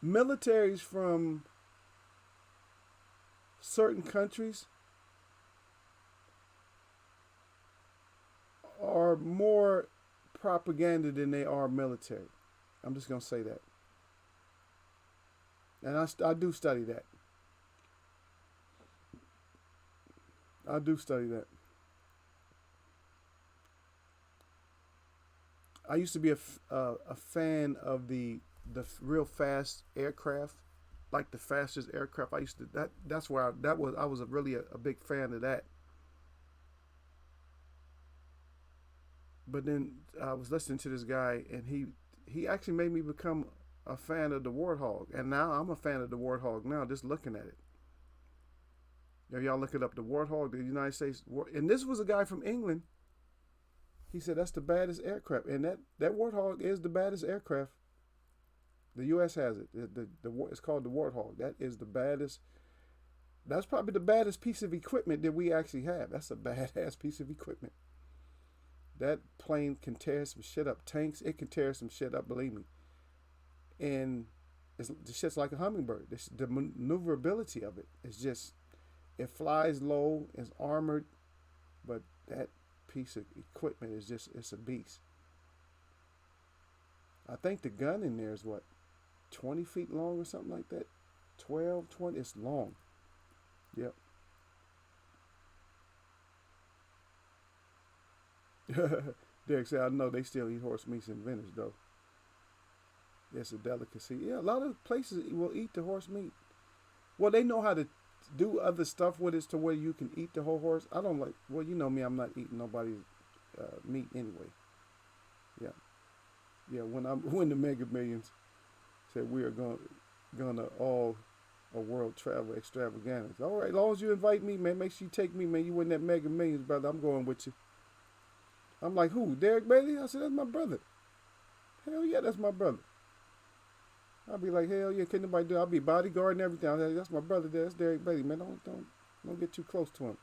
Militaries from certain countries are more propaganda than they are military. I'm just gonna say that, and I do study that. I do study that. I used to be a fan of the real fast aircraft, like the fastest aircraft. I used to that's where I was really a big fan of that. But then I was listening to this guy, and he actually made me become a fan of the Warthog, and now I'm a fan of the Warthog now, just looking at it. If y'all look it up, the Warthog, the United States, and this was a guy from England. He said that's the baddest aircraft, and that Warthog is the baddest aircraft. The U.S. has it. It's called the Warthog. That is the baddest. That's probably the baddest piece of equipment that we actually have. That's a badass piece of equipment. That plane can tear some shit up. Tanks, it can tear some shit up, believe me. And the shit's like a hummingbird. The maneuverability of it is just, it flies low, it's armored, but that piece of equipment is just, it's a beast. I think the gun in there is what, 20 feet long or something like that. 12, 20. It's long. Yep. Derek said, I know they still eat horse meats in Venice, though. It's a delicacy. Yeah, a lot of places will eat the horse meat. Well, they know how to do other stuff with it to where you can eat the whole horse. I don't like, well, you know me, I'm not eating nobody's meat anyway. Yeah. Yeah, when the Mega Millions said we are gonna all a world travel extravaganza. All right, as long as you invite me, man, make sure you take me, man. You win that Mega Millions, brother. I'm going with you. I'm like, who? Derek Bailey? I said, that's my brother. Hell yeah, that's my brother. I'll be like, hell yeah, can nobody do it? I'll be bodyguard and everything. I'll say, that's my brother there. That's Derek Bailey, man. Don't get too close to him.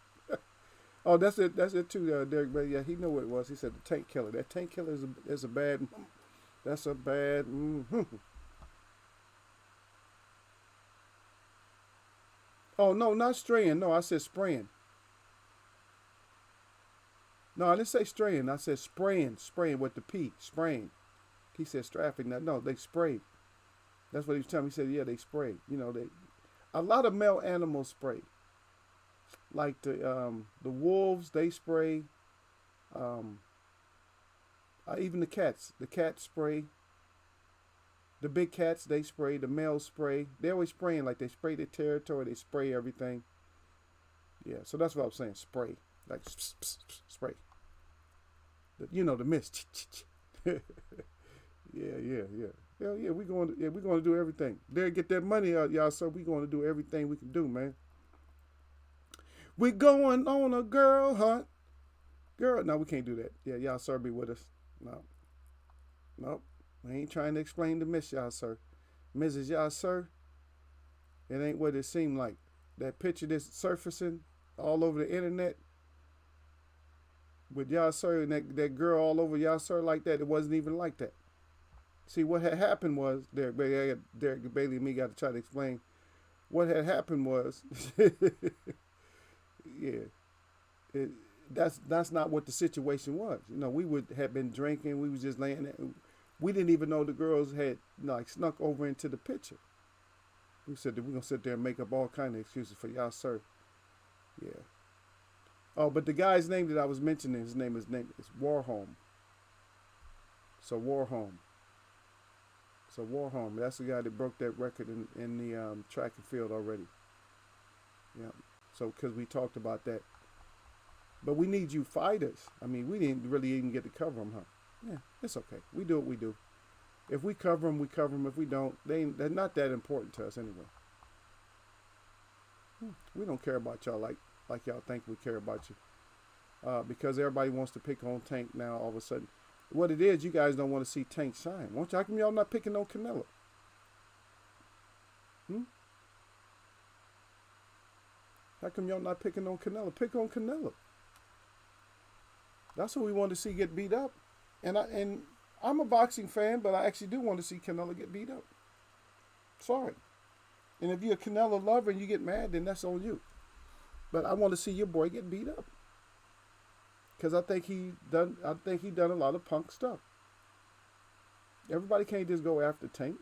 Oh, that's it. That's it too, Derek Bailey. Yeah, he knew what it was. He said the tank killer. That tank killer is a bad. That's a bad. Oh no, not straying. No, I said spraying. No, I didn't say straying. I said spraying with the P, spraying. He said strafing. No, they spray. That's what he was telling me. He said, yeah, they spray. You know, a lot of male animals spray. Like the wolves, they spray. Even the cats. The cats spray. The big cats, they spray. The males spray. They're always spraying. Like they spray their territory. They spray everything. Yeah, so that's what I'm saying. Spray. Like spray. You know, the mist. Yeah. Hell yeah, we're going to do everything. There, get that money out, y'all. So we're going to do everything we can do, man. We going on a girl hunt. Girl, no, we can't do that. Yeah, y'all, sir, be with us. No. Nope. We ain't trying to explain the miss, y'all, sir. Mrs. Y'all, sir, it ain't what it seemed like. That picture that's surfacing all over the internet with y'all, sir, and that girl all over y'all, sir, like that, it wasn't even like that. See, what had happened was, Derek Bailey and me got to try to explain. What had happened was, yeah, that's not what the situation was. You know, we would have been drinking. We was just laying there. We didn't even know the girls had like snuck over into the picture. We said that we're gonna sit there and make up all kind of excuses for y'all, sir. Yeah. Oh, but the guy's name that I was mentioning, his name is Warholm. So Warholm. That's the guy that broke that record in the track and field already. Yeah. So because we talked about that. But we need you fighters. I mean, we didn't really even get to cover them, huh? Yeah, it's okay. We do what we do. If we cover them, we cover them. If we don't, they're not that important to us anyway. We don't care about y'all like y'all think we care about you. Because everybody wants to pick on Tank now all of a sudden. What it is, you guys don't want to see Tank shine. Won't you? How come y'all not picking on Canelo? How come y'all not picking on Canelo? Pick on Canelo. That's who we want to see get beat up. And I'm a boxing fan, but I actually do want to see Canelo get beat up. Sorry. And if you're a Canelo lover and you get mad, then that's on you. But I want to see your boy get beat up. Because I think he done a lot of punk stuff. Everybody can't just go after Tank.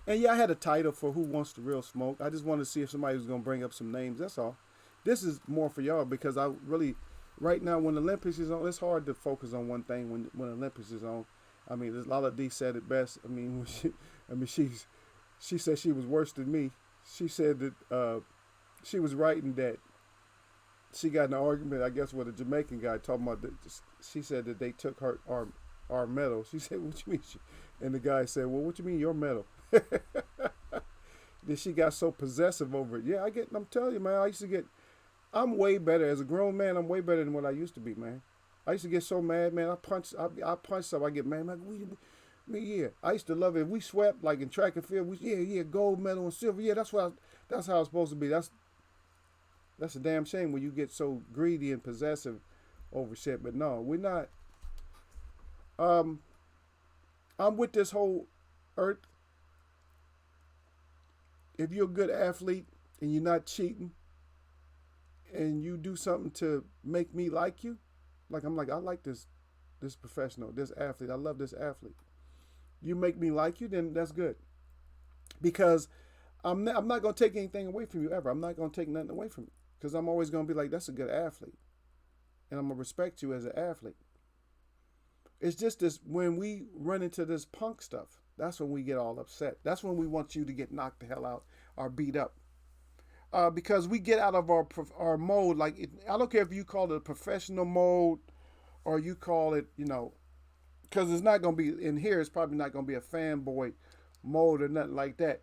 And yeah, I had a title for Who Wants the Real Smoke. I just wanted to see if somebody was going to bring up some names. That's all. This is more for y'all because I really, right now when the Olympics is on, it's hard to focus on one thing when the Olympics is on. I mean, there's Lala D said it best. I mean, she said she was worse than me. She said that she was writing that she got in an argument, I guess, with a Jamaican guy talking about that. She said that they took our medal. She said, "What you mean?" And the guy said, "Well, what you mean your medal?" Then she got so possessive over it. Yeah, I'm telling you, man, I'm way better. As a grown man, I'm way better than what I used to be, man. I used to get so mad, man. I punch stuff. I get mad. Yeah. I used to love it. We swept, like in track and field. Gold medal and silver. Yeah, that's how it's supposed to be. That's a damn shame when you get so greedy and possessive over shit. But no, we're not. I'm with this whole earth. If you're a good athlete and you're not cheating and you do something to make me like you, I like this professional, this athlete. I love this athlete. You make me like you, then that's good. because I'm not going to take anything away from you ever. I'm not going to take nothing away from you because I'm always going to be like, that's a good athlete. And I'm going to respect you as an athlete. It's just this, when we run into this punk stuff, that's when we get all upset. That's when we want you to get knocked the hell out or beat up. Because we get out of our mode. Like, I don't care if you call it a professional mode or you call it, because it's not going to be, in here, it's probably not going to be a fanboy mode or nothing like that.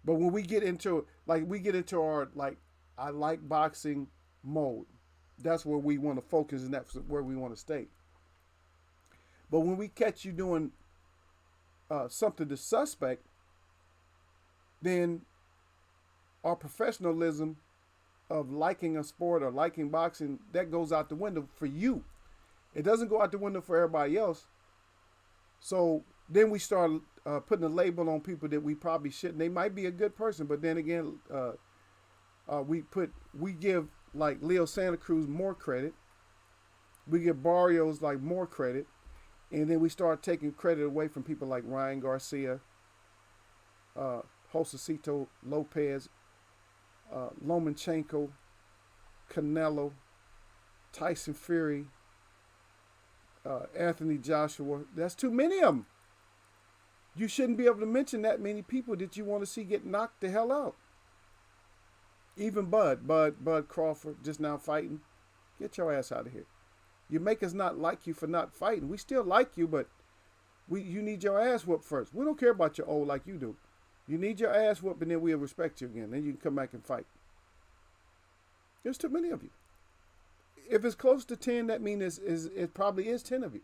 But when we get into, our, like, I like boxing mode, that's where we want to focus and that's where we want to stay. But when we catch you doing something that's suspect, then our professionalism of liking a sport or liking boxing, that goes out the window for you. It doesn't go out the window for everybody else. So then we start putting a label on people that we probably shouldn't. They might be a good person, but then again, we give like Leo Santa Cruz more credit. We give Barrios like more credit. And then we start taking credit away from people like Ryan Garcia, Josecito Lopez, Lomachenko, Canelo, Tyson Fury, Anthony Joshua. That's too many of them. You shouldn't be able to mention that many people that you want to see get knocked the hell out. Even Bud Crawford just now fighting. Get your ass out of here. You make us not like you for not fighting. We still like you, but you need your ass whooped first. We don't care about your old like you do. You need your ass whooped, and then we'll respect you again. Then you can come back and fight. There's too many of you. If it's close to 10, that means it probably is 10 of you.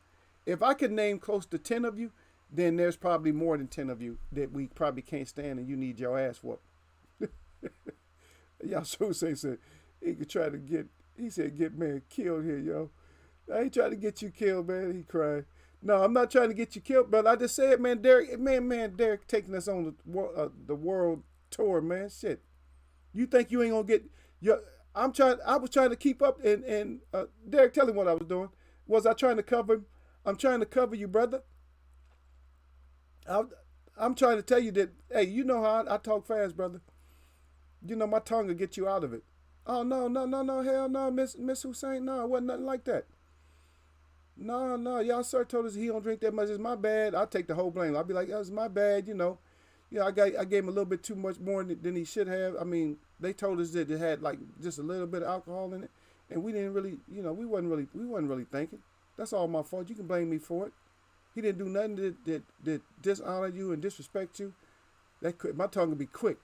If I could name close to 10 of you, then there's probably more than 10 of you that we probably can't stand and you need your ass whooped. Y'all so said he could try to get man killed here, yo. I ain't trying to get you killed, man. He cried. No, I'm not trying to get you killed, brother. I just said, man, Derek taking us on the world tour, man. Shit. You think you ain't gonna get your? I was trying to keep up, and Derek, tell him what I was doing. Was I trying to cover him? I'm trying to cover you, brother. I'm trying to tell you that, hey, you know how I talk fast, brother. You know my tongue will get you out of it. Oh, no, hell no, Miss Hussein, no, it wasn't nothing like that. No, y'all sir told us he don't drink that much. It's my bad. I'll take the whole blame. I'll be like, it's my bad, I gave him a little bit too much more than he should have. I mean, they told us that it had like just a little bit of alcohol in it, and we didn't really, we wasn't really thinking. That's all my fault. You can blame me for it. He didn't do nothing that dishonor you and disrespect you. My tongue would be quick.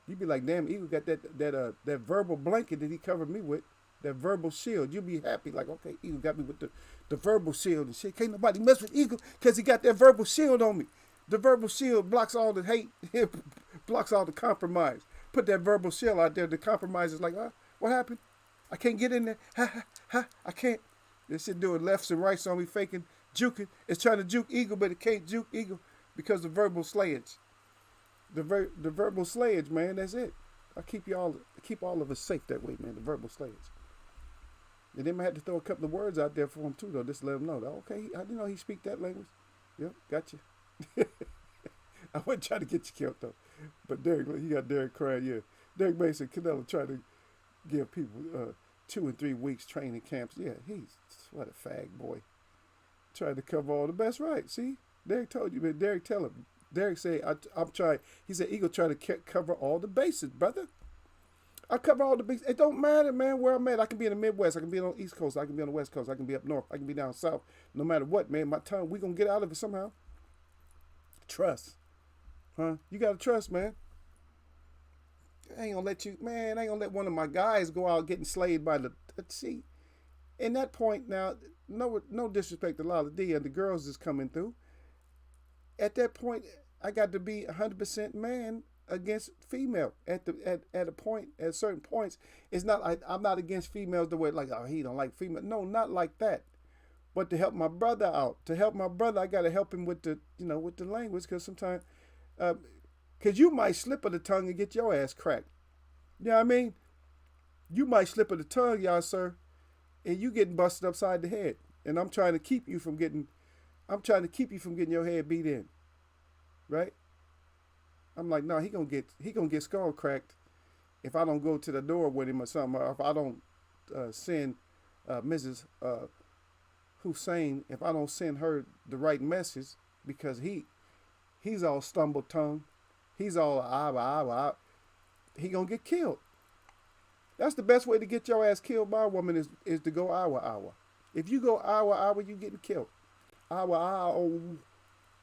You'd be like, damn, Eagle got that verbal blanket that he covered me with. That verbal shield. You'll be happy, like, okay, Eagle got me with the verbal shield and shit. Can't nobody mess with Eagle because he got that verbal shield on me. The verbal shield blocks all the hate. It blocks all the compromise. Put that verbal shield out there. The compromise is like, what happened? I can't get in there. I can't. This shit doing lefts and rights on me, faking, juking. It's trying to juke Eagle, but it can't juke Eagle because of verbal slayage. The verbal slayage, man, that's it. I keep all of us safe that way, man, the verbal slayage. And then I had to throw a couple of words out there for him too, though, just to let him know. Okay, he speak that language. Yep, got you. I wasn't trying to get you killed though, but Derek, you got Derek crying. Yeah, Derek Mason, Canelo tried to give people 2 and 3 weeks training camps. Yeah, he's what a fag boy. Tried to cover all the best right. See, Derek told you, man. Derek tell him. Derek said, I'm trying. He said, Eagle trying to cover all the bases, brother. I cover all the bases. It don't matter, man, where I'm at. I can be in the Midwest. I can be on the East Coast. I can be on the West Coast. I can be up north. I can be down south. No matter what, man, my tongue, we going to get out of it somehow. Trust. Huh? You got to trust, man. I ain't going to let you, man, I ain't going to let one of my guys go out getting slayed by the, see, in that point now, no disrespect to Lala D and the girls is coming through. At that point, I got to be 100% man against female. At a point, at certain points, it's not like I'm not against females the way like, oh, he don't like female. No, not like that. But to help my brother out, I got to help him with the language, because sometimes, because you might slip of the tongue and get your ass cracked. You know what I mean? You might slip of the tongue, y'all, sir, and you getting busted upside the head. And I'm trying to keep you from getting your head beat in. Right? I'm like, no, he gonna get skull cracked if I don't go to the door with him or something, or if I don't send Mrs. Hussein, if I don't send her the right message, because he's all stumble tongue, he's all he gonna get killed. That's the best way to get your ass killed by a woman is to go hour. If you go hour, you getting killed. Hour, oh,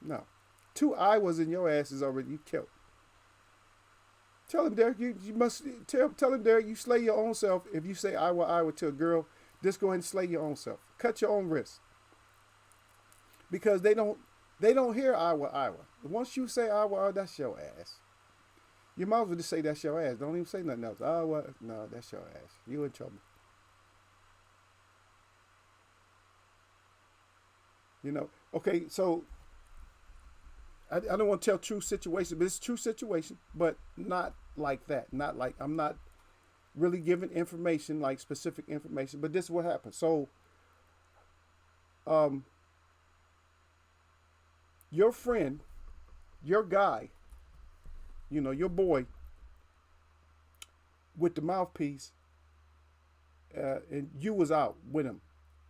no. 2 hours in your ass is already you killed. Tell him, Derek, you must tell him, Derek, you slay your own self. If you say hour to a girl, just go ahead and slay your own self. Cut your own wrist. Because they don't hear hour. Once you say hour, that's your ass. You might as well just say that's your ass. Don't even say nothing else. No, that's your ass. You in trouble. Okay, so I don't want to tell true situation, but it's true situation, but not like that. Not like I'm not really giving information, like specific information, but this is what happened. So, um, your friend, your guy, your boy with the mouthpiece, and you was out with him.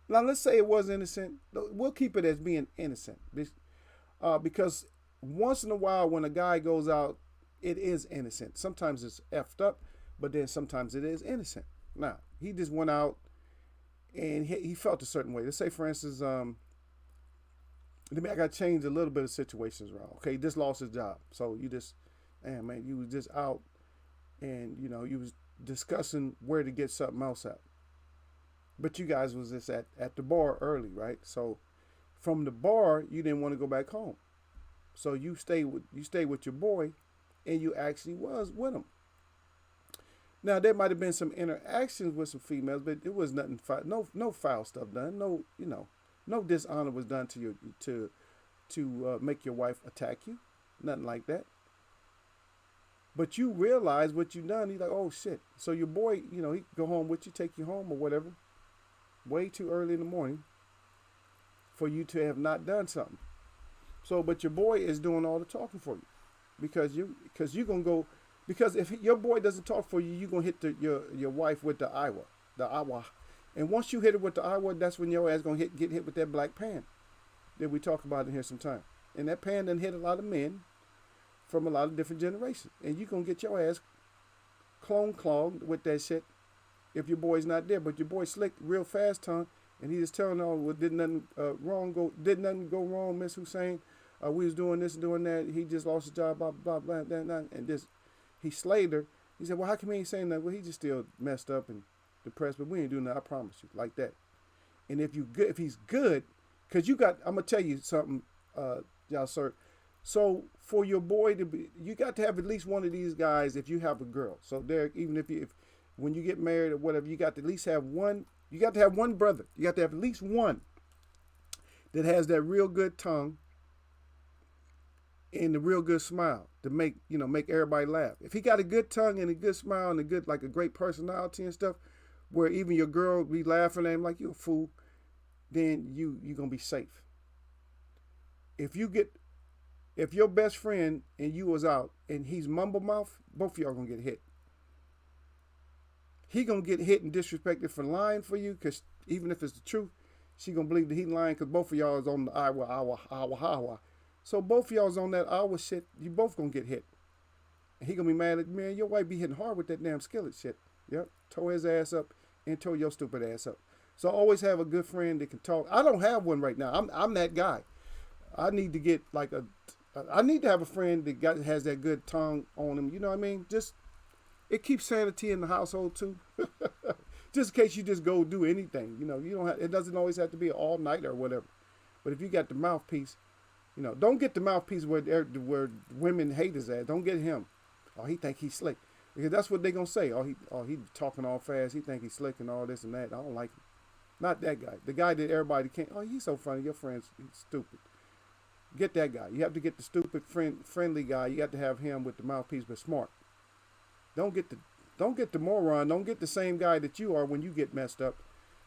Now, let's say it was innocent. We'll keep it as being innocent, because once in a while, when a guy goes out, it is innocent. Sometimes it's effed up, but then sometimes it is innocent. Now, he just went out and he felt a certain way. Let's say, for instance, I got to change a little bit of situations around. Okay, he just lost his job. So you was just out and, you was discussing where to get something else at. But you guys was just at the bar early, right? So from the bar, you didn't want to go back home. So you stayed with your boy, and you actually was with him. Now there might have been some interactions with some females, but it was nothing no foul stuff done. No dishonor was done to to make your wife attack you. Nothing like that. But you realize what you done. He's like, oh shit. So your boy, he go home with you, take you home or whatever. Way too early in the morning for you to have not done something. So, but your boy is doing all the talking for you, because you gonna go, because if your boy doesn't talk for you, you gonna hit your wife with the awa, and once you hit it with the awa, that's when your ass gonna get hit with that black pan that we talk about in here sometime. And that pan done hit a lot of men from a lot of different generations, and you gonna get your ass clogged with that shit if your boy's not there. But your boy slick real fast tongue, and he just telling all, well, did nothing go wrong, Miss Hussein. We was doing this and doing that. He just lost his job, blah, blah, blah, blah, blah. And this, he slayed her. He said, well, how come he ain't saying that? Well, he just still messed up and depressed, but we ain't doing that, I promise you, like that. And if he's good, because I'm going to tell you something, y'all, sir. So for your boy to be, you got to have at least one of these guys if you have a girl. So Derek, even if when you get married or whatever, you got to at least have one. You got to have one brother. You got to have at least one that has that real good tongue and the real good smile to make everybody laugh. If he got a good tongue and a good smile and a great personality and stuff, where even your girl be laughing at him like you a fool, then you gonna be safe. If your best friend and you was out and he's mumble mouth, both of y'all gonna get hit. He gonna get hit and disrespected for lying for you, because even if it's the truth, she gonna believe that he lying, because both of y'all is on the awa. So both of y'all is on that awa shit. You both gonna get hit. And he gonna be mad at, man, your wife be hitting hard with that damn skillet shit. Yep, tore his ass up and tore your stupid ass up. So always have a good friend that can talk. I don't have one right now. I'm that guy. I need to get I need to have a friend that has that good tongue on him. You know what I mean? It keeps sanity in the household too. Just in case you just go do anything. You don't have, it doesn't always have to be all night or whatever. But if you got the mouthpiece, don't get the mouthpiece where women hate his ass. Don't get him. Oh, he think he's slick. Because that's what they gonna say. He talking all fast. He think he's slick and all this and that. I don't like him. Not that guy. The guy that everybody can't. Oh, he's so funny. Your friend's stupid. Get that guy. You have to get the stupid friendly guy. You got to have him with the mouthpiece, but smart. Don't get the moron. Don't get the same guy that you are when you get messed up,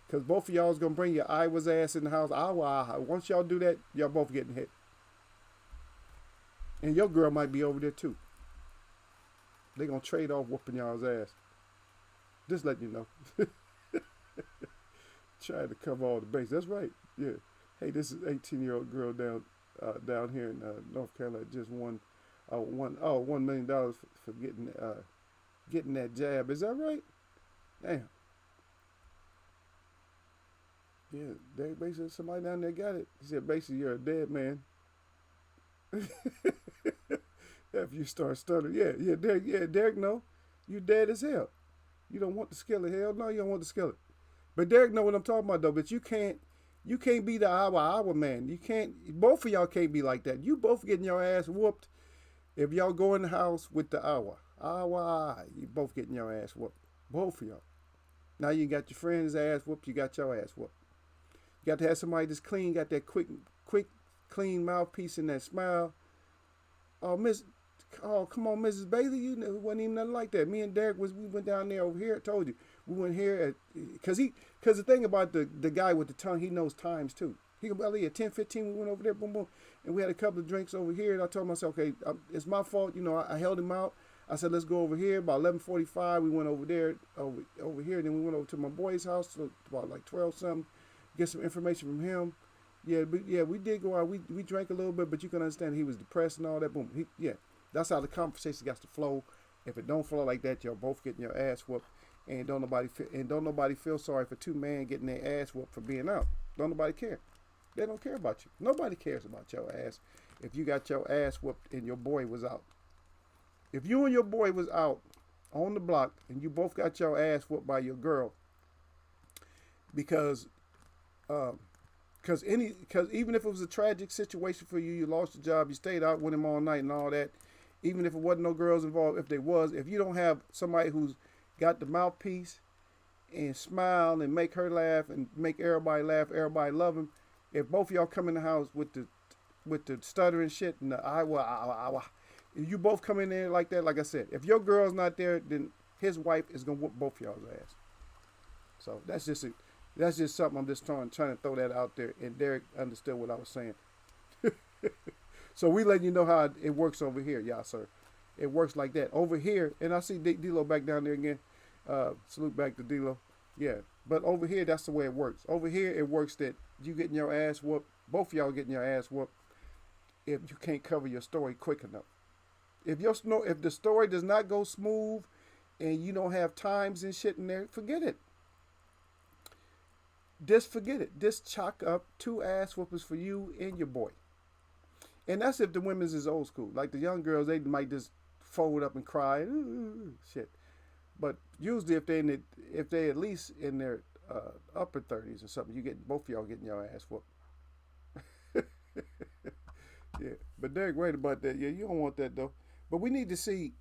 because both of y'all is gonna bring your Iowa's ass in the house. Once y'all do that, y'all both getting hit, and your girl might be over there too. They gonna trade off whooping y'all's ass. Just letting you know. Trying to cover all the bases. That's right. Yeah. Hey, this is 18-year-old girl down here in North Carolina just won $1 million for getting that jab. Is that right? Damn. Yeah. Derek basically somebody down there got it. He said basically you're a dead man. If you start stuttering, Derek, no, you dead as hell. You don't want the skillet, hell no, you don't want the skillet. But Derek know what I'm talking about though. But you can't be the hour man. You can't. Both of y'all can't be like that. You both getting your ass whooped if y'all go in the house with the hour. You both getting your ass whooped. Both of y'all. Now you got your friend's ass whooped. You got your ass whooped. You got to have somebody that's clean. Got that quick, clean mouthpiece and that smile. Oh, come on, Mrs. Bailey, you know, it wasn't even nothing like that. Me and Derek we went down there over here. I told you, we went here because the thing about the guy with the tongue, he knows times too. He can belly at 10:15. We went over there, boom, boom, and we had a couple of drinks over here. And I told myself, okay, it's my fault. You know, I held him out. I said, let's go over here. About 11:45, we went over there, over here. Then we went over to my boy's house, so about like 12 something, get some information from him. Yeah, but yeah, we did go out. We drank a little bit, but you can understand he was depressed and all that. Boom, that's how the conversation got to flow. If it don't flow like that, y'all both getting your ass whooped, and don't nobody feel sorry for two men getting their ass whooped for being out. Don't nobody care. They don't care about you. Nobody cares about your ass if you got your ass whooped and your boy was out. If you and your boy was out on the block and you both got your ass whooped by your girl, because even if it was a tragic situation for you, you lost your job, you stayed out with him all night and all that, even if it wasn't no girls involved, if you don't have somebody who's got the mouthpiece and smile and make her laugh and make everybody laugh, everybody love him, if both of y'all come in the house with the stuttering shit and the if you both come in there like that, like I said, if your girl's not there, then his wife is gonna whoop both of y'all's ass. So that's just something I'm just trying to throw that out there, and Derek understood what I was saying. So we letting you know how it works over here, y'all, sir. It works like that over here, and I see D-Lo back down there again. Salute back to D-Lo. Yeah, but over here, that's the way it works. Over here, it works that you getting your ass whooped, both of y'all getting your ass whooped, if you can't cover your story quick enough. If the story does not go smooth, and you don't have times and shit in there, forget it. Just forget it. Just chalk up 2 ass whoopers for you and your boy. And that's if the women's is old school. Like the young girls, they might just fold up and cry, shit. But usually, if they at least in their upper 30s or something, you get both of y'all getting your ass whooped. Yeah, but Derek, right about that. Yeah, you don't want that though. But we need to see,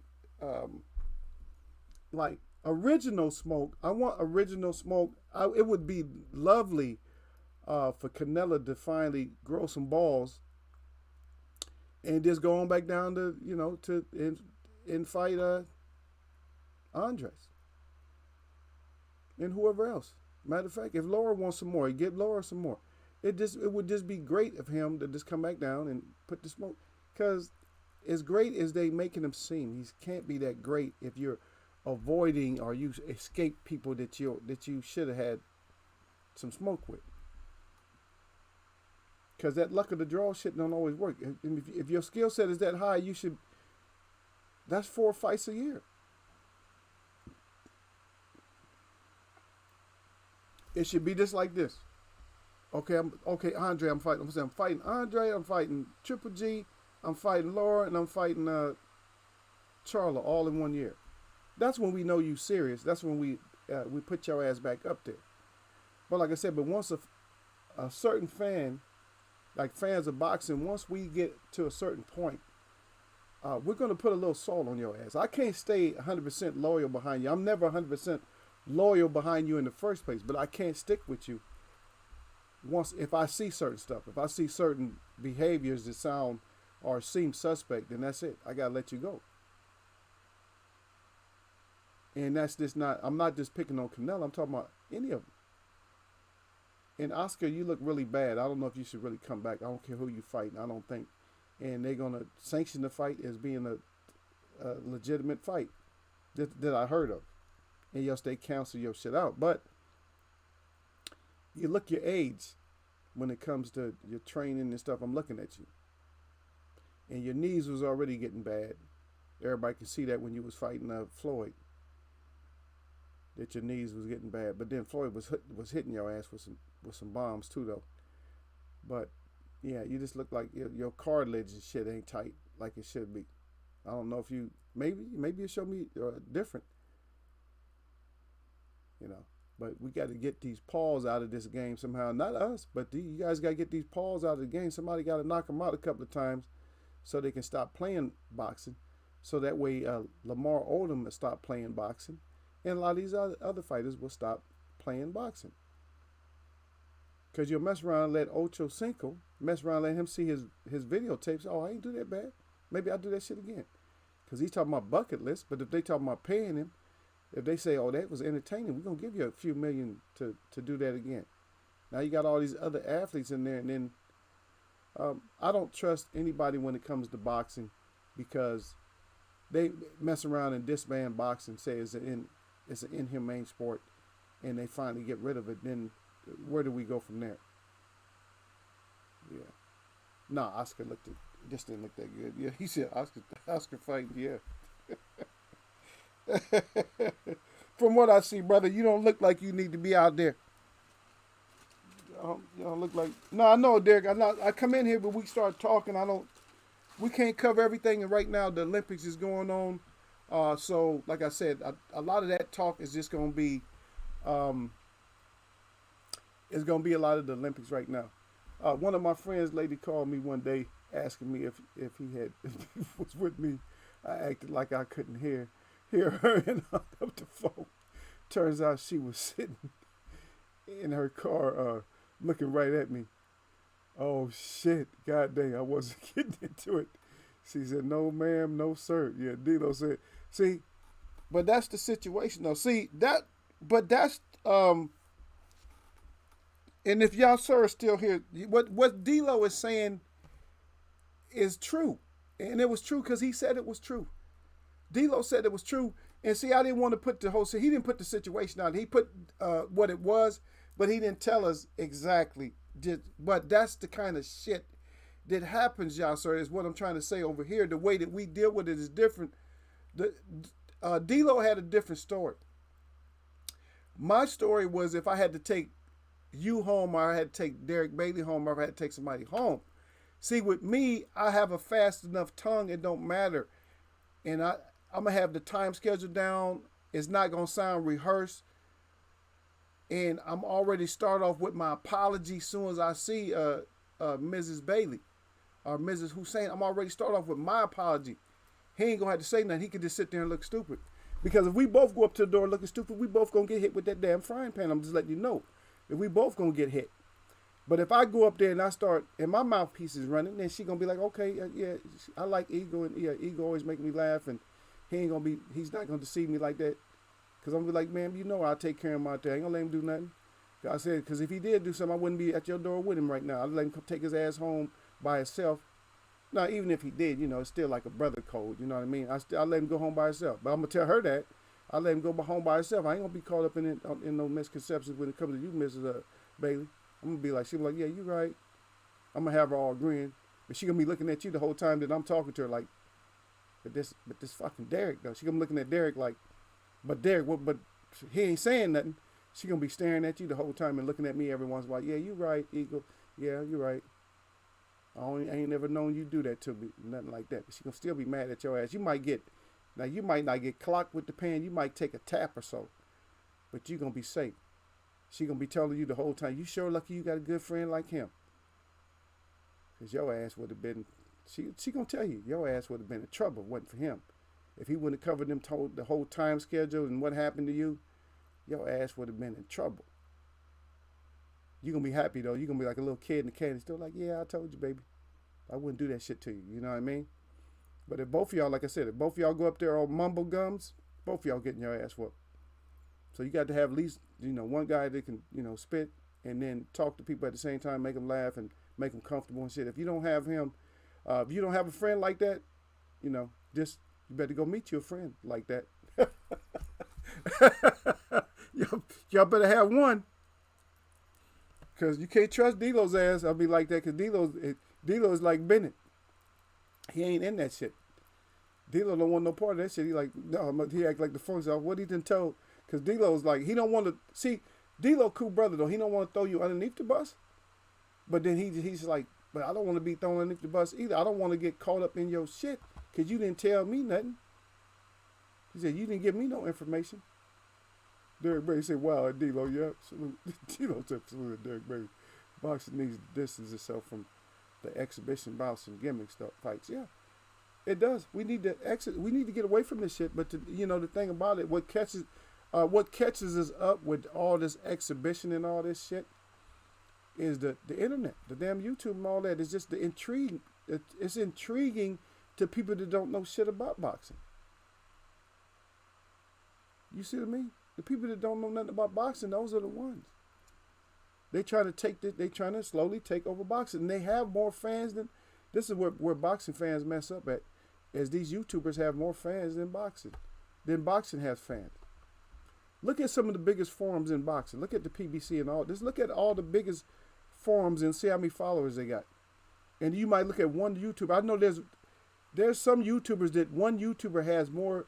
like original smoke. I want original smoke. It would be lovely for Canelo to finally grow some balls and just go on back down to and fight Andres and whoever else. Matter of fact, if Laura wants some more, give Laura some more. It would just be great of him to just come back down and put the smoke. Because as great as they making him seem, he can't be that great if you're avoiding or you escape people that you should have had some smoke with. Because that luck of the draw shit don't always work. If your skill set is that high, that's 4 fights a year. It should be just like this. Okay, Andre, I'm fighting. I'm fighting Andre. I'm fighting Triple G. I'm fighting Laura, and I'm fighting Charla all in 1 year. That's when we know you serious. That's when we put your ass back up there. But like I said, once a certain fan, like fans of boxing, once we get to a certain point, we're gonna put a little salt on your ass. I can't stay 100% loyal behind you. I'm never 100% loyal behind you in the first place, but I can't stick with you. If I see certain stuff, if I see certain behaviors that sound or seem suspect, then that's it. I gotta let you go. And that's just not. I'm not just picking on Canelo. I'm talking about any of them. And Oscar, you look really bad. I don't know if you should really come back. I don't care who you fight. I don't think. And they're gonna sanction the fight as being a legitimate fight. that I heard of. And your state cancel your shit out. But you look your age when it comes to your training and stuff. I'm looking at you, and your knees was already getting bad. Everybody can see that when you was fighting Floyd, that your knees was getting bad. But then Floyd was hitting your ass with some bombs too, though. But yeah, you just look like your cartilage and shit ain't tight like it should be. I don't know if you maybe you show me different, you know. But we got to get these paws out of this game somehow. Not us, but you guys got to get these paws out of the game. Somebody got to knock them out a couple of times so they can stop playing boxing. So that way Lamar Odom will stop playing boxing. And a lot of these other fighters will stop playing boxing. Because you'll mess around and let Ocho Cinco, mess around and let him see his videotapes. Oh, I ain't do that bad. Maybe I'll do that shit again. Because he's talking about bucket list. But if they talking about paying him, if they say, oh, that was entertaining, we're going to give you a few million to do that again. Now you got all these other athletes in there. And then I don't trust anybody when it comes to boxing because they mess around and disband boxing, say it's an inhumane sport, and they finally get rid of it. Then where do we go from there? Yeah. No, Oscar just didn't look that good. Yeah, he said Oscar fight, yeah. From what I see, brother, you don't look like you need to be out there. You don't look like. No, I know, Derek. I come in here, but we start talking. We can't cover everything, and right now the Olympics is going on. So, like I said, a lot of that talk is just going to be, it's going to be a lot of the Olympics right now. One of my friends, lady, called me one day asking me if he was with me. I acted like I couldn't hear her and hung up the phone. Turns out she was sitting in her car, looking right at me. Oh shit! God dang, I wasn't getting into it. She said, "No, ma'am, no, sir." Yeah, Dilo said. See, but that's the situation, though. See that, but that's and if y'all sir are still here, what Dilo is saying is true, and it was true because he said it was true. Dilo said it was true, and see, I didn't want to put the whole. He didn't put the situation out. He put what it was, but he didn't tell us exactly. But that's the kind of shit that happens, y'all, sir, is what I'm trying to say over here. The way that we deal with it is different. D'Lo had a different story. My story was if I had to take you home, or I had to take Derek Bailey home, or I had to take somebody home. See, with me, I have a fast enough tongue, it don't matter. And I'm going to have the time schedule down. It's not going to sound rehearsed. And I'm already start off with my apology as soon as I see Mrs. Bailey or Mrs. Hussein. I'm already start off with my apology. He ain't going to have to say nothing. He can just sit there and look stupid. Because if we both go up to the door looking stupid, we both going to get hit with that damn frying pan. I'm just letting you know. If we both going to get hit. But if I go up there and I start, and my mouthpiece is running, then she going to be like, okay, yeah, I like Ego. And yeah, Ego always make me laugh. And he's not going to deceive me like that. Because I'm going to be like, man, you know I'll take care of him out there. I ain't going to let him do nothing. I said, because if he did do something, I wouldn't be at your door with him right now. I'd let him take his ass home by himself. Now, even if he did, it's still like a brother code. You know what I mean? I let him go home by himself. But I'm going to tell her that. I let him go home by himself. I ain't going to be caught up in no misconceptions when it comes to you, Mrs. Bailey. I'm going to be like, she'll be like, yeah, you're right. I'm going to have her all agreeing. But she going to be looking at you the whole time that I'm talking to her like, but this fucking Derek, though. She going to be looking at Derek like, but Derek, but he ain't saying nothing. She gonna be staring at you the whole time and looking at me every once in a while. Yeah, you right, Eagle. Yeah, you right. I ain't never known you do that to me, nothing like that. But she gonna still be mad at your ass. You might not get clocked with the pan. You might take a tap or so, but you gonna be safe. She gonna be telling you the whole time. You sure lucky you got a good friend like him. Cause your ass would have been. She gonna tell you your ass would have been in trouble if it wasn't for him. If he wouldn't have covered them the whole time schedule and what happened to you, your ass would have been in trouble. You're going to be happy, though. You're going to be like a little kid in the candy store like, yeah, I told you, baby. I wouldn't do that shit to you. You know what I mean? But if both of y'all, like I said, if both of y'all go up there on mumble gums, both of y'all getting your ass whooped. So you got to have at least, one guy that can, spit and then talk to people at the same time, make them laugh and make them comfortable and shit. If you don't have him, if you don't have a friend like that, just... you better go meet you a friend like that. Y'all better have one, cause you can't trust D'Lo's ass. I'll be like that, cause D'Lo is like Bennett. He ain't in that shit. D'Lo don't want no part of that shit. He like no, he act like the phone off. What he done told? Cause D'Lo's like he don't want to see. D'Lo cool brother though. He don't want to throw you underneath the bus. But then he's like, but I don't want to be thrown underneath the bus either. I don't want to get caught up in your shit because you didn't tell me nothing. He said, you didn't give me no information. Derek Brady said, wow, D'Lo, yeah. D'Lo said, salute Derek Brady. Boxing needs to distance itself from the exhibition boxing gimmick stuff fights. Yeah, it does. We need to exit. We need to get away from this shit. But the thing about it, what catches us up with all this exhibition and all this shit is the internet, the damn YouTube and all that. It's just the intrigue. It's intriguing to people that don't know shit about boxing. You see what I mean? The people that don't know nothing about boxing, those are the ones. They try to take this. They trying to slowly take over boxing. And they have more fans than. This is where boxing fans mess up at, is these YouTubers have more fans than boxing. Than boxing has fans. Look at some of the biggest forums in boxing. Look at the PBC and all. Just look at all the biggest forums and see how many followers they got. And you might look at one YouTuber. I know there's some YouTubers that one YouTuber has more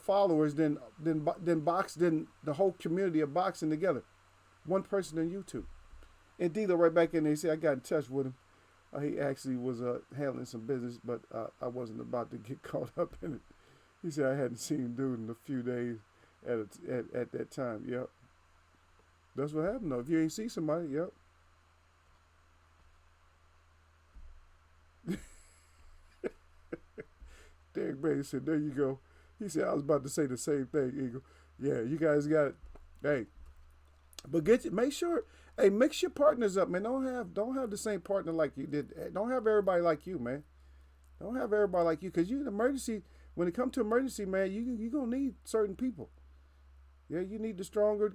followers than the whole community of boxing together. One person on YouTube. And D'Lo right back in there, he said, I got in touch with him. He actually was handling some business, but I wasn't about to get caught up in it. He said I hadn't seen dude in a few days at that time. Yep. That's what happened though. If you ain't see somebody, yep. Derek Brady said, there you go. He said, I was about to say the same thing, Eagle. Yeah, you guys got it. Hey. But make sure, hey, mix your partners up, man. Don't have the same partner like you did. Don't have everybody like you, man. Don't have everybody like you, because you emergency. When it comes to emergency, man, you gonna need certain people. Yeah, you need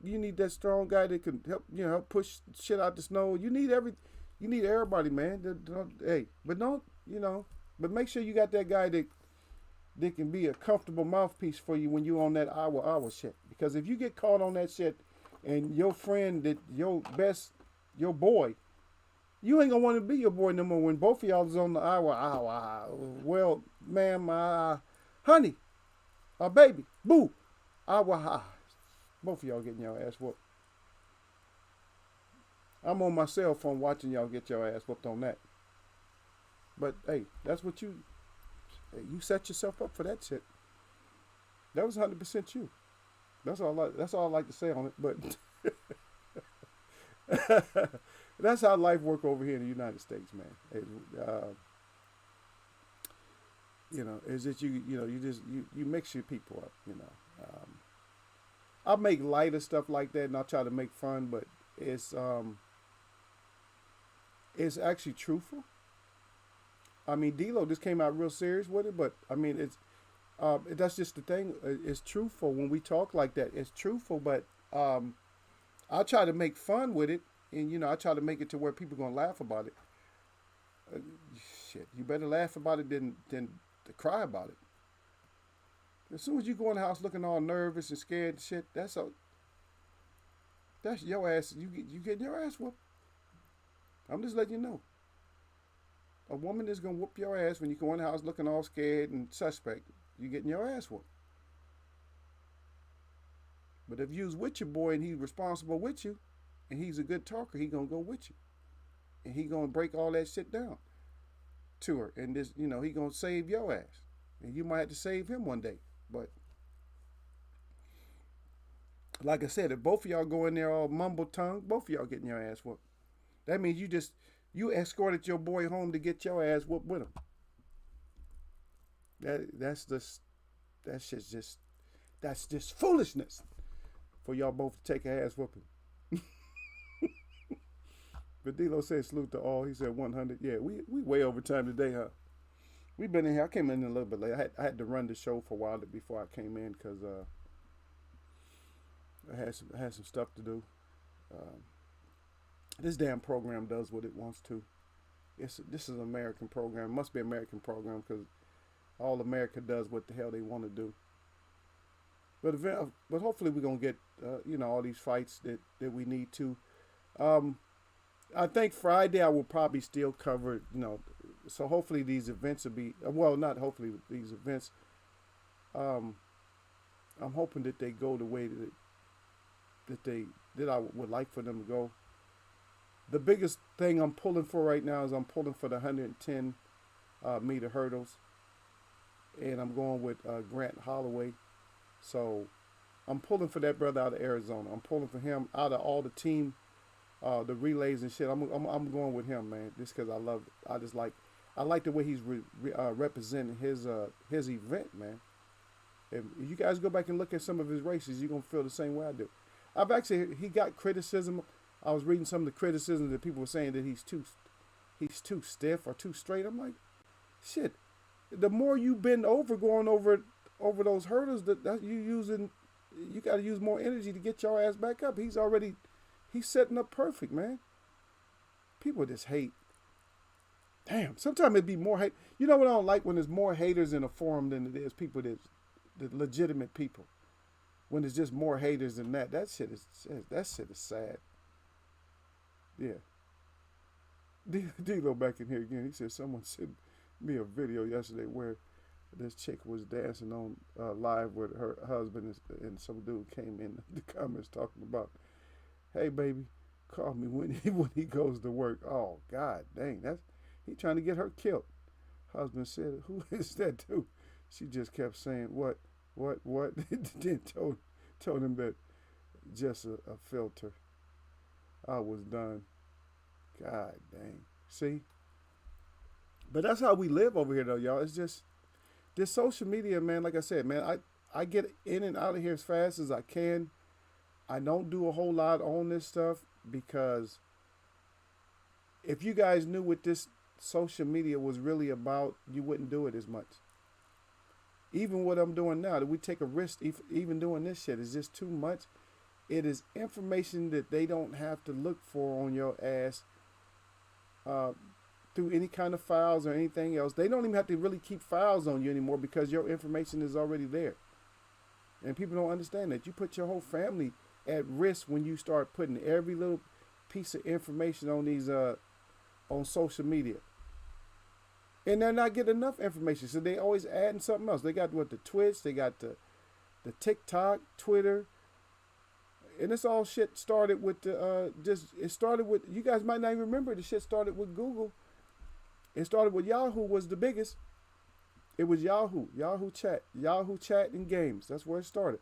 you need that strong guy that can help push shit out the snow. You need everybody, man. But make sure you got that guy that can be a comfortable mouthpiece for you when you on that hour shit. Because if you get caught on that shit, and your friend your boy, you ain't gonna want to be your boy no more when both of y'all is on the hour. Well, ma'am, honey, baby, boo, hour. Both of y'all getting your ass whooped. I'm on my cell phone watching y'all get your ass whooped on that. But hey, that's what you set yourself up for that shit. That was 100% you. That's all I like to say on it. But that's how life work over here in the United States, man. Is that you mix your people up. I make light of stuff like that, and I try to make fun, but it's actually truthful. I mean, D'Lo just came out real serious with it, but I mean, that's just the thing. It's truthful when we talk like that. It's truthful, but I try to make fun with it, and I try to make it to where people gonna laugh about it. Shit, you better laugh about it than to cry about it. As soon as you go in the house looking all nervous and scared and shit, that's your ass. You getting your ass whooped. I'm just letting you know. A woman is gonna whoop your ass when you go in the house looking all scared and suspect. You getting your ass whooped. But if you was with your boy and he's responsible with you, and he's a good talker, he gonna go with you, and he gonna break all that shit down to her, and this, he gonna save your ass, and you might have to save him one day. But like I said, if both of y'all go in there all mumble tongue, both of y'all getting your ass whooped. That means you escorted your boy home to get your ass whooped with him. That's just foolishness for y'all both to take a ass whooping. But D'Lo said salute to all. He said 100. Yeah, we way over time today, huh? We've been in here. I came in a little bit late. I had to run the show for a while before I came in because I had some stuff to do. This damn program does what it wants to. This is an American program. It must be an American program because all America does what the hell they want to do. But hopefully we're gonna get all these fights that we need to. Um, I think Friday I will probably still cover. So hopefully these events will be well. Not hopefully these events. Um, I'm hoping that they go the way that they that I would like for them to go. The biggest thing I'm pulling for right now is I'm pulling for the 110 meter hurdles, and I'm going with Grant Holloway. So I'm pulling for that brother out of Arizona. I'm pulling for him out of all the team, the relays and shit. I'm going with him, man. Just because I love. I like the way he's representing his event, man. If you guys go back and look at some of his races, you're gonna feel the same way I do. He got criticism. I was reading some of the criticism that people were saying that he's too stiff or too straight. I'm like, shit. The more you bend over going over those hurdles, that you got to use more energy to get your ass back up. He's setting up perfect, man. People just hate. Damn, sometimes it'd be more hate. You know what I don't like when there's more haters in a forum than it is people the legitimate people. When there's just more haters than that, that shit is sad. Yeah. D-Lo back in here again. He said someone sent me a video yesterday where this chick was dancing on live with her husband, and some dude came in the comments talking about, "Hey baby, call me when he goes to work." Oh God, dang, he trying to get her killed. Husband said, "Who is that dude?" She just kept saying, what?" Then told him that just a filter. I was done. God dang. See? But that's how we live over here, though, y'all. It's just this social media, man. Like I said, man, I get in and out of here as fast as I can. I don't do a whole lot on this stuff because if you guys knew what this social media was really about, you wouldn't do it as much. Even what I'm doing now, that we take a risk, even doing this shit is just too much. It is information that they don't have to look for on your ass uh, through any kind of files or anything else. They don't even have to really keep files on you anymore because your information is already there. And people don't understand that. You put your whole family at risk when you start putting every little piece of information on these on social media. And they're not getting enough information, so they always adding something else. They got the Twitch, they got the TikTok, Twitter, and this all shit started with it started with, you guys might not even remember, the shit started with Google. It started with Yahoo was the biggest. It was Yahoo Chat and games. That's where it started.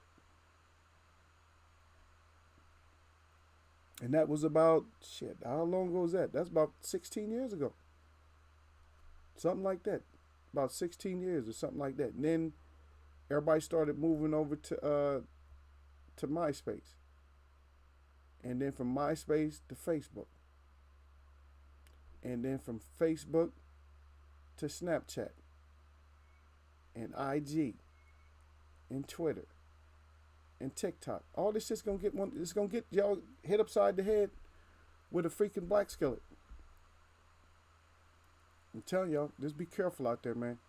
And that was about, shit, how long ago was that? That's about 16 years ago. Something like that. About 16 years or something like that. And then everybody started moving over to MySpace. And then from MySpace to Facebook. And then from Facebook to Snapchat. And IG. And Twitter. And TikTok. All this shit's gonna get y'all hit upside the head with a freaking black skillet. I'm telling y'all, just be careful out there, man.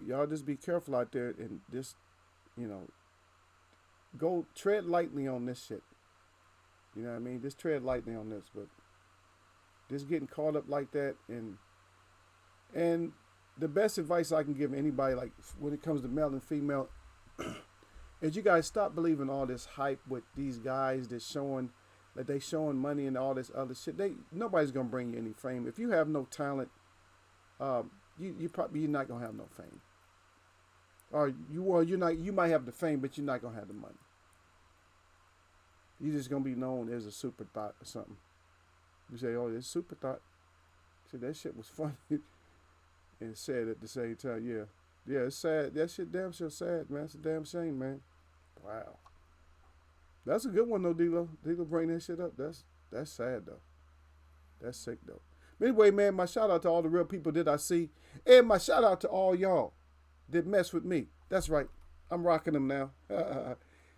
Y'all just be careful out there and just, go tread lightly on this shit. You know what I mean? Just tread lightly on this, but just getting caught up like that, and the best advice I can give anybody, like when it comes to male and female, is you guys stop believing all this hype with these guys that they showing money and all this other shit. Nobody's gonna bring you any fame if you have no talent. You're not gonna have no fame, or you're not. You might have the fame, but you're not gonna have the money. You're just gonna be known as a super thought or something. You say, "Oh, it's super thought." See, that shit was funny and sad at the same time. Yeah, it's sad. That shit damn sure sad, man. It's a damn shame, man. Wow. That's a good one though, D-Lo. D-Lo bring that shit up. That's sad though. That's sick though. But anyway, man, my shout out to all the real people that I see, and my shout out to all y'all that mess with me. That's right. I'm rocking them now.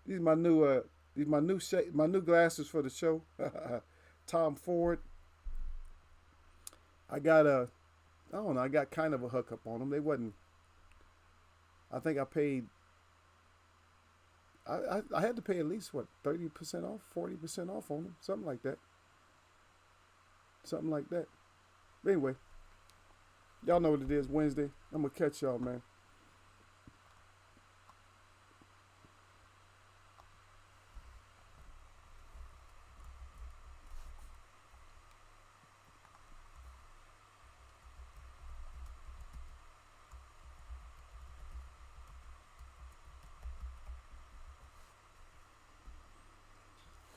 These are my new glasses for the show. Tom Ford. I don't know. I got kind of a hookup on them. They wasn't. I think I paid I had to pay at least what 30% off, 40% off on them, something like that, something like that. But anyway, y'all know what it is. Wednesday. I'm gonna catch y'all, man.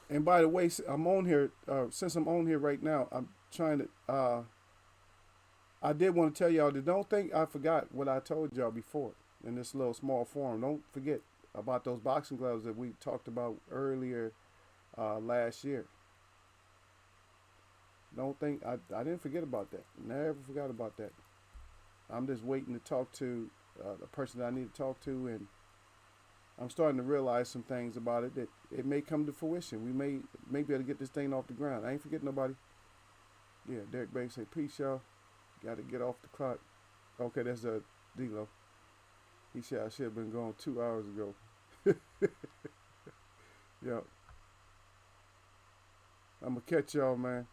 And by the way, I'm on here. Since I'm on here right now, I'm trying to. I did want to tell y'all that don't think I forgot what I told y'all before in this little small forum. Don't forget about those boxing gloves that we talked about earlier last year. Don't think I didn't forget about that. Never forgot about that. I'm just waiting to talk to the person that I need to talk to, and I'm starting to realize some things about it that it may come to fruition. We may be able to get this thing off the ground. I ain't forgetting nobody. Yeah, Derek Banks say peace, y'all. Got to get off the clock. Okay, that's D-Lo. He said I should have been gone 2 hours ago. Yeah, I'm gonna catch y'all, man.